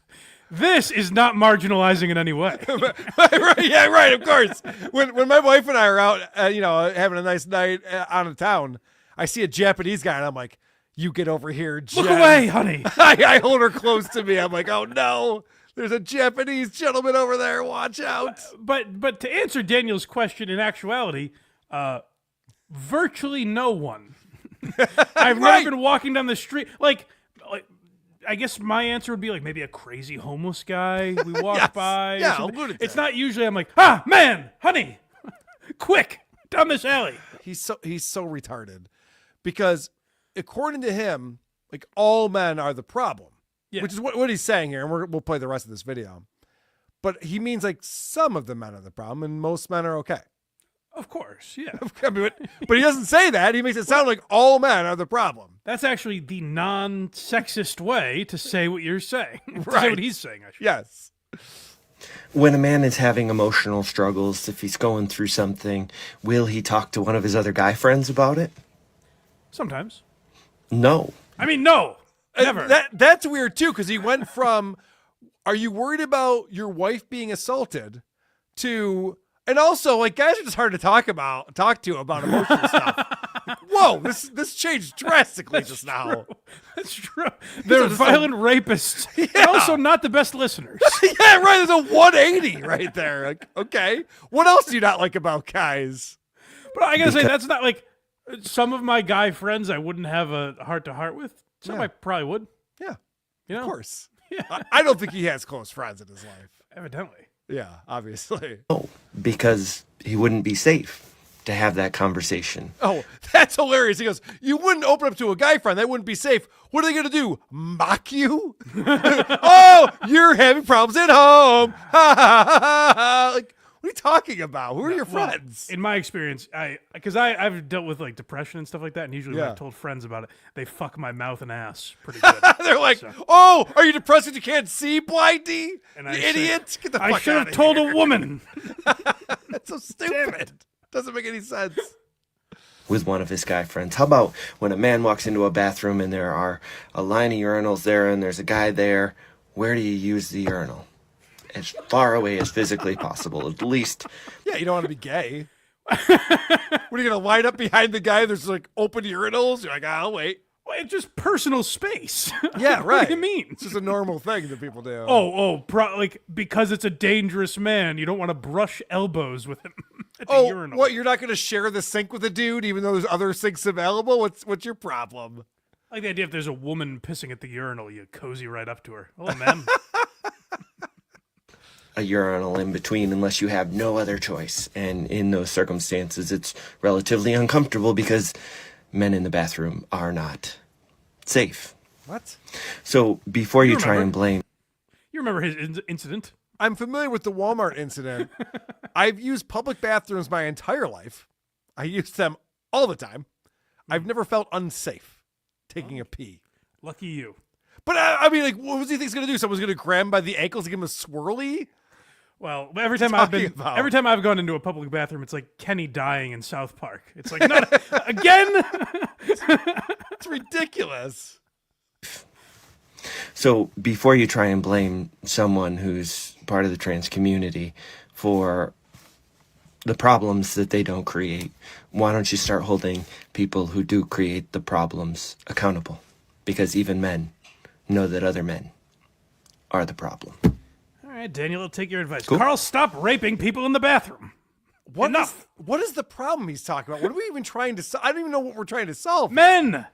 This is not marginalizing in any way. Right, yeah, right. Of course. When my wife and I are out, having a nice night out of town, I see a Japanese guy, and I'm like, "You get over here, Jen." Look away, honey. I hold her close to me. I'm like, "Oh no, there's a Japanese gentleman over there. Watch out." But to answer Daniel's question, in actuality, virtually no one. I've never been walking down the street like. I guess my answer would be like maybe a crazy homeless guy we walk by. Yeah, or something. lunatic. It's not usually I'm like, man, honey, quick, down this alley. He's so retarded because according to him, like all men are the problem, which is what he's saying here. And we'll play the rest of this video, but he means like some of the men are the problem and most men are okay. Of course, yeah. I mean, but he doesn't say that. He makes it sound like all men are the problem. That's actually the non-sexist way to say what you're saying. To say Right. what he's saying, I should. Yes. When a man is having emotional struggles, if he's going through something, will he talk to one of his other guy friends about it? Sometimes. No. I mean, no. Never. That's weird too, because he went from, "Are you worried about your wife being assaulted?" to, and also like guys are just hard to talk to about emotional stuff. Like, whoa, this changed drastically just now. That's true. They're violent rapists. And also not the best listeners. Yeah, right. There's a 180 right there. Like, okay, what else do you not like about guys? But I gotta say, that's not like some of my guy friends I wouldn't have a heart-to-heart with. Some I probably would. Yeah, you know? of course. Yeah, I don't think he has close friends in his life. Evidently. Yeah, obviously. No, because he wouldn't be safe to have that conversation. Oh, that's hilarious. He goes, "You wouldn't open up to a guy friend. That wouldn't be safe. What are they going to do? Mock you? Oh, you're having problems at home." Like, what are you talking about? Who are your friends? In my experience, I've dealt with like depression and stuff like that, and usually when Yeah. I've told friends about it, they fuck my mouth and ass pretty good. They're like, So- "Oh, are you depressed because you can't see, Blindy? And You I say, idiot! Get the I fuck should out have told here. a woman. That's so stupid. Doesn't make any sense. With one of his guy friends. How about when a man walks into a bathroom and there are a line of urinals there and there's a guy there, where do you use the urinal? As far away as physically possible, at least. Yeah, you don't want to be gay. What are you gonna line up behind the guy? There's like open urinals. You're like, I'll wait. Well, it's just personal space. Yeah, right. What do you mean? It's just a normal thing that people do. Like because it's a dangerous man, you don't want to brush elbows with him at the urinal. What? You're not gonna share the sink with a dude, even though there's other sinks available? What's your problem? I like the idea if there's a woman pissing at the urinal, you cozy right up to her. Hello, ma'am. A urinal in between unless you have no other choice. And in those circumstances, it's relatively uncomfortable because men in the bathroom are not safe. What? So before you try remember. and blame... You remember his incident? I'm familiar with the Walmart incident. I've used public bathrooms my entire life. I use them all the time. I've never felt unsafe taking a pee. Lucky you. But I mean, like, what was he think he's gonna do? Someone's gonna grab him by the ankles and give him a swirly? Well, every time Talking about? every time I've gone into a public bathroom, it's like Kenny dying in South Park. It's like, not again. It's ridiculous. So before you try and blame someone who's part of the trans community for the problems that they don't create, why don't you start holding people who do create the problems accountable? Because even men know that other men are the problem. All right, Daniel, I'll take your advice. Cool. Carl, stop raping people in the bathroom. Enough. What is the problem he's talking about? What are we even trying to solve? I don't even know what we're trying to solve. Men.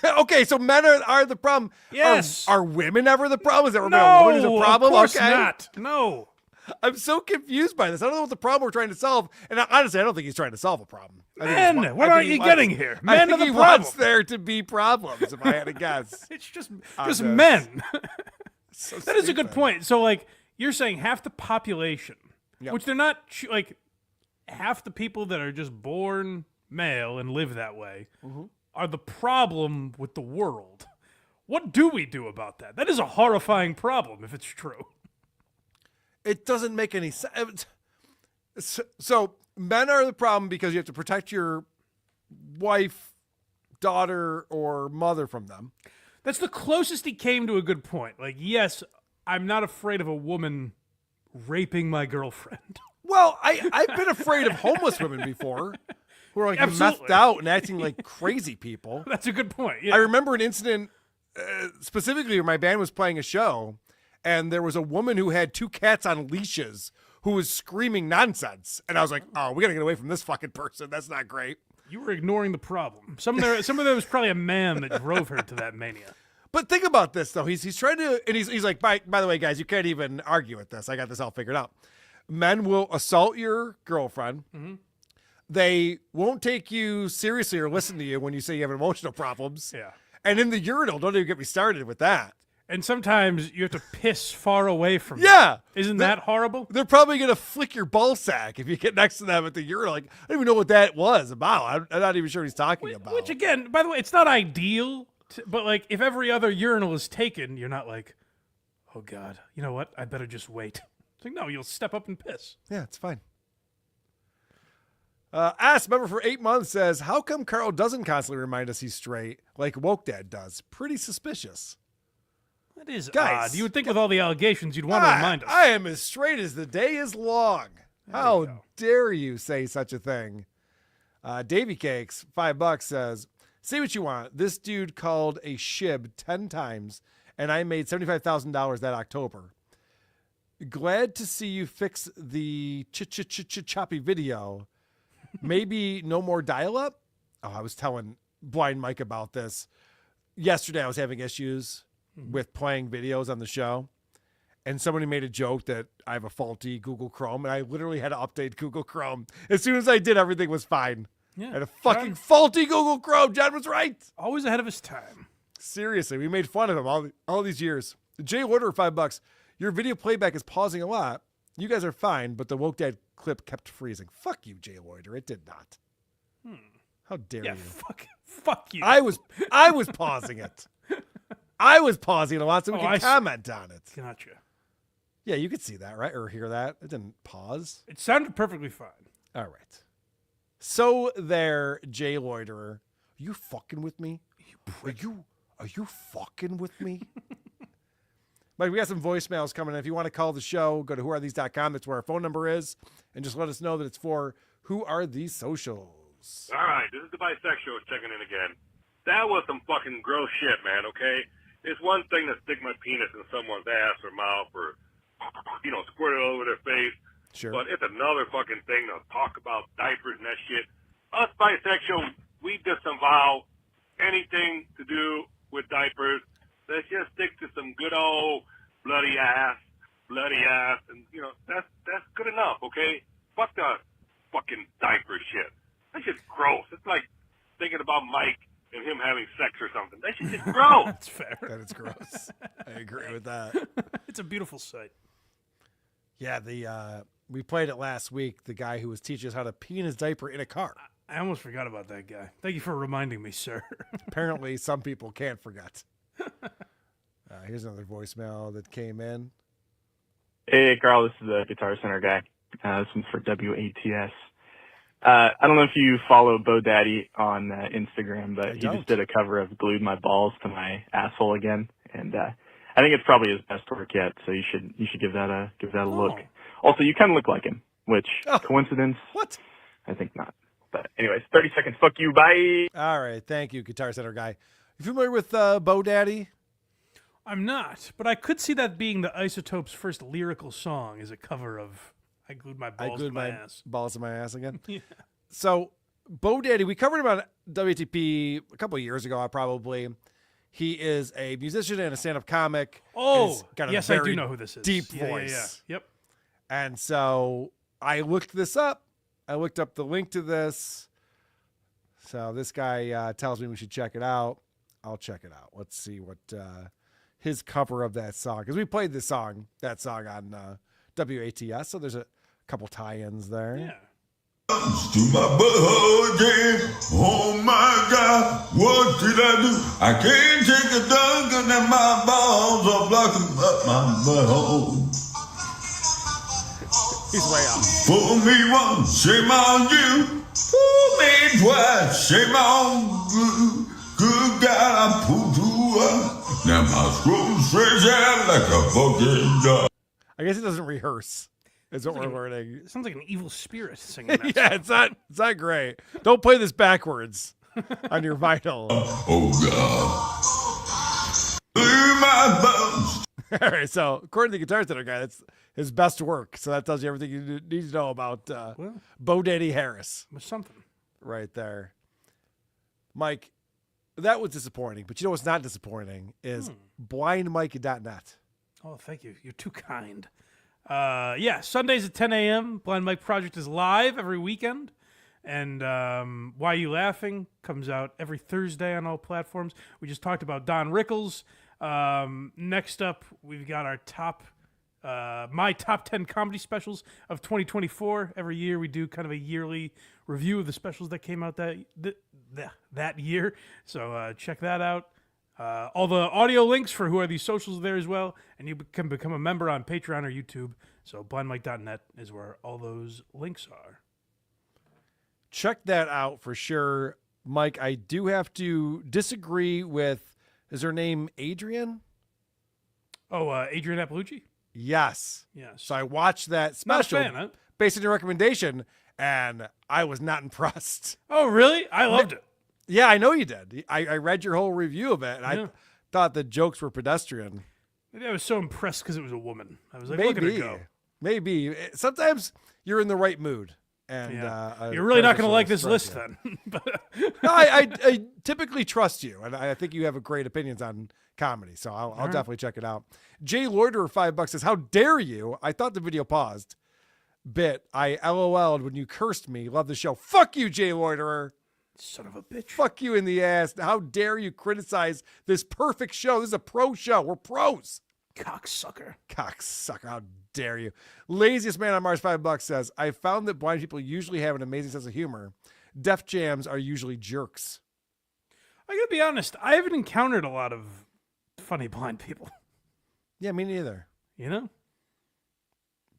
Okay, so men are the problem. Yes. Are women ever the problem? Is that a woman is a problem? Of course Okay. not. No. I'm so confused by this. I don't know what the problem we're trying to solve. And honestly, I don't think he's trying to solve a problem. I think Men, he's- what I are think he you wants- getting here? I Men think are he the problem. wants there to be problems, if I had to guess. It's just on this. men. So That is a good stupid. point. So, like, you're saying half the population, Yep. which they're not, like, half the people that are just born male and live that way are the problem with the world. What do we do about that? That is a horrifying problem if it's true. It doesn't make any sense. So men are the problem because you have to protect your wife, daughter, or mother from them. That's the closest he came to a good point. Like, yes, I'm not afraid of a woman raping my girlfriend. Well, I've been afraid of homeless women before who are like Absolutely. methed out and acting like crazy people. That's a good point. Yeah. I remember an incident specifically where my band was playing a show and there was a woman who had 2 cats on leashes who was screaming nonsense. And I was like, oh, we got to get away from this fucking person. That's not great. You were ignoring the problem. Some of there was probably a man that drove her to that mania. But think about this, though. He's trying to, and he's like, by the way, guys, you can't even argue with this. I got this all figured out. Men will assault your girlfriend. Mm-hmm. They won't take you seriously or listen to you when you say you have emotional problems. Yeah. And in the urinal, don't even get me started with that. And sometimes you have to piss far away from Yeah. them. Isn't that horrible? They're probably going to flick your ball sack if you get next to them at the urinal. Like, I don't even know what that was about. I'm not even sure what he's talking about. Which, again, by the way, it's not ideal, but, like, if every other urinal is taken, you're not like, oh, God, you know what? I better just wait. It's like, no, you'll step up and piss. Yeah, it's fine. Ask member for 8 months says, how come Karl doesn't constantly remind us he's straight like Woke Dad does? Pretty suspicious. That is Guys, odd. You would think with all the allegations you'd want to remind us. I am as straight as the day is long. How dare you say such a thing? Davy Cakes, $5 says, say what you want. This dude called a shib 10 times, and I made $75,000 that October. Glad to see you fix the choppy video. Maybe no more dial-up? Oh, I was telling Blind Mike about this. Yesterday I was having issues with playing videos on the show, and somebody made a joke that I have a faulty Google Chrome, and I literally had to update Google Chrome. As soon as I did, everything was fine. Yeah, I had a fucking faulty Google Chrome. John was right. Always ahead of his time. Seriously, we made fun of him all these years. Jay Order, $5. Your video playback is pausing a lot. You guys are fine, but the Woke Dad clip kept freezing. Fuck you, Jay Loiter. It did not. How dare you? Fuck you. I was pausing it. I was pausing it a lot so we could comment on it. Gotcha. Yeah, you could see that, right? Or hear that. It didn't pause. It sounded perfectly fine. All right. So there, Jay Loiterer. Are you fucking with me? Are you fucking with me? Mike, we got some voicemails coming in. If you want to call the show, go to whoarethese.com. That's where our phone number is. And just let us know that it's for Who Are These Socials. All right, this is the bisexual checking in again. That was some fucking gross shit, man, okay? It's one thing to stick my penis in someone's ass or mouth or, squirt it all over their face. Sure. But it's another fucking thing to talk about diapers and that shit. Us bisexual, we disavow anything to do with diapers. Let's just stick to some good old bloody ass, and, that's good enough, okay? Fuck the fucking diaper shit. That shit's gross. It's like thinking about Mike and him having sex or something. That shit's just gross. That's fair. That is gross. I agree with that. It's a beautiful sight. Yeah, we played it last week, the guy who was teaching us how to pee in his diaper in a car. I almost forgot about that guy. Thank you for reminding me, sir. Apparently, some people can't forget. Here's another voicemail that came in. Hey, Karl, this is the Guitar Center guy. This one's for WATS. I don't know if you follow Bo Daddy on Instagram, but he just did a cover of Glued My Balls to My Asshole Again, and I think it's probably his best work yet. So you should give that a look. Also, you kind of look like him, which coincidence? What? I think not. But anyways, 30 seconds. Fuck you. Bye. All right, thank you, Guitar Center guy. You familiar with Bo Daddy? I'm not, but I could see that being the Isotopes' first lyrical song is a cover of I Glued My Balls to My Ass. Balls to my ass again. Yeah. So, Bo Daddy, we covered him on WATP a couple of years ago, probably. He is a musician and a stand-up comic. Oh, he's got a yes, I very do know who this is. Deep Yeah, voice. yeah. Yep. And so I looked this up. I looked up the link to this. So this guy tells me we should check it out. I'll check it out. Let's see what his cover of that song, because we played that song on WATS. So there's a couple tie-ins there. Yeah. To my butthole again. Oh my God, what did I do? I can't take a dunk and then my balls are blocking up my butthole. He's way up. Fool me once, shame on you. Fool me twice, shame on you. Good God, I pulled you up. Now my scroll stretch out like a fucking dog. I guess he doesn't rehearse. Is what we're learning. It sounds like an evil spirit singing that Yeah, it's not great. Don't play this backwards on your vinyl. Oh God. Through my bones. All right, so according to the Guitar Center guy, that's his best work. So that tells you everything you need to know about Bo Daddy Harris. It was something. Right there. Mike, that was disappointing. But you know what's not disappointing is blindmike.net. Oh, thank you. You're too kind. Sundays at 10 a.m. Blind Mike Project is live every weekend. And Why You Laughing comes out every Thursday on all platforms. We just talked about Don Rickles. Next up, we've got our my top 10 comedy specials of 2024. Every year we do kind of a yearly review of the specials that came out that year. So check that out. All the audio links for Who Are These Socials are there as well, and you can become a member on Patreon or YouTube. So blindmike.net is where all those links are. Check that out for sure. Mike, I do have to disagree with, is her name Adrian? Oh, Adrian Appalucci? Yes. Yes. So I watched that special Not a fan, huh? based on your recommendation, and I was not impressed. Oh, really? I loved it. Yeah, I know you did. I read your whole review of it, and I thought the jokes were pedestrian. Maybe I was so impressed because it was a woman. I was like, look at her go. Maybe. Sometimes you're in the right mood. And you're really not going to like this list then. No, I typically trust you, and I think you have a great opinions on comedy, so I'll definitely check it out. Jay Loiterer, $5 says, how dare you? I thought the video paused. I LOL'd when you cursed me. Love the show. Fuck you, Jay Loiterer. Son of a bitch. Fuck you in the ass. How dare you criticize this perfect show? This is a pro show. We're pros. Cocksucker. How dare you? Laziest man on Mars, $5 says, I found that blind people usually have an amazing sense of humor. Def Jams are usually jerks. I gotta be honest, I haven't encountered a lot of funny blind people. Yeah, me neither. You know?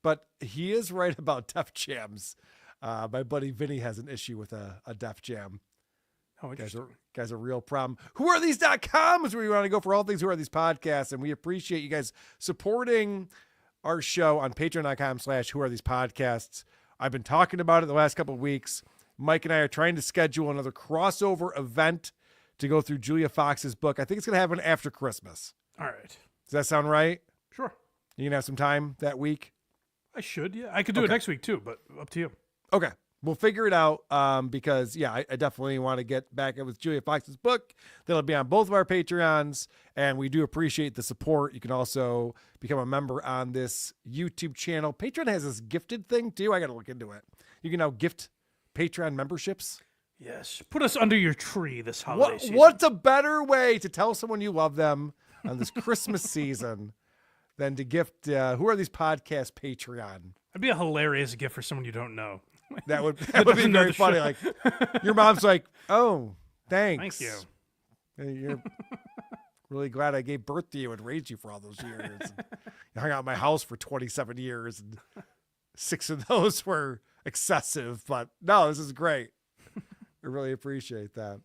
But he is right about Def Jams. My buddy Vinny has an issue with a Def Jam. Oh, guys, a real problem. WhoAreThese.com is where you want to go for all things Who Are These podcasts. And we appreciate you guys supporting our show on patreon.com/WhoAreThesePodcasts. I've been talking about it the last couple of weeks. Mike and I are trying to schedule another crossover event to go through Julia Fox's book. I think it's going to happen after Christmas. All right. Does that sound right? Sure. You can have some time that week? I should, yeah. I could do it next week too, but up to you. Okay. We'll figure it out because, I definitely want to get back with Julia Fox's book. That'll be on both of our Patreons, and we do appreciate the support. You can also become a member on this YouTube channel. Patreon has this gifted thing, too. I got to look into it. You can now gift Patreon memberships. Yes. Put us under your tree this holiday season. What's a better way to tell someone you love them on this Christmas season than to gift Who Are These Podcasts Patreon? That'd be a hilarious gift for someone you don't know. That would be very funny. Like your mom's like, "Oh, thanks. Thank you. You're really glad I gave birth to you and raised you for all those years. You hung out in my house for 27 years, and 6 of those were excessive. But no, this is great. I really appreciate that.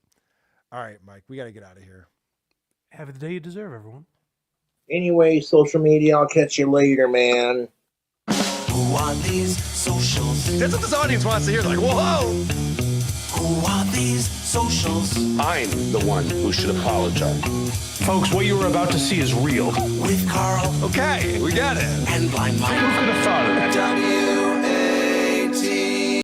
All right, Mike, we got to get out of here. Have the day you deserve, everyone. Anyway, social media. I'll catch you later, man. Who are these socials? That's what this audience wants to hear. They're like, whoa! Who are these socials? I'm the one who should apologize. Folks, what you were about to see is real. With Karl. Okay, we got it. And Blind Mike. Who could have thought of that?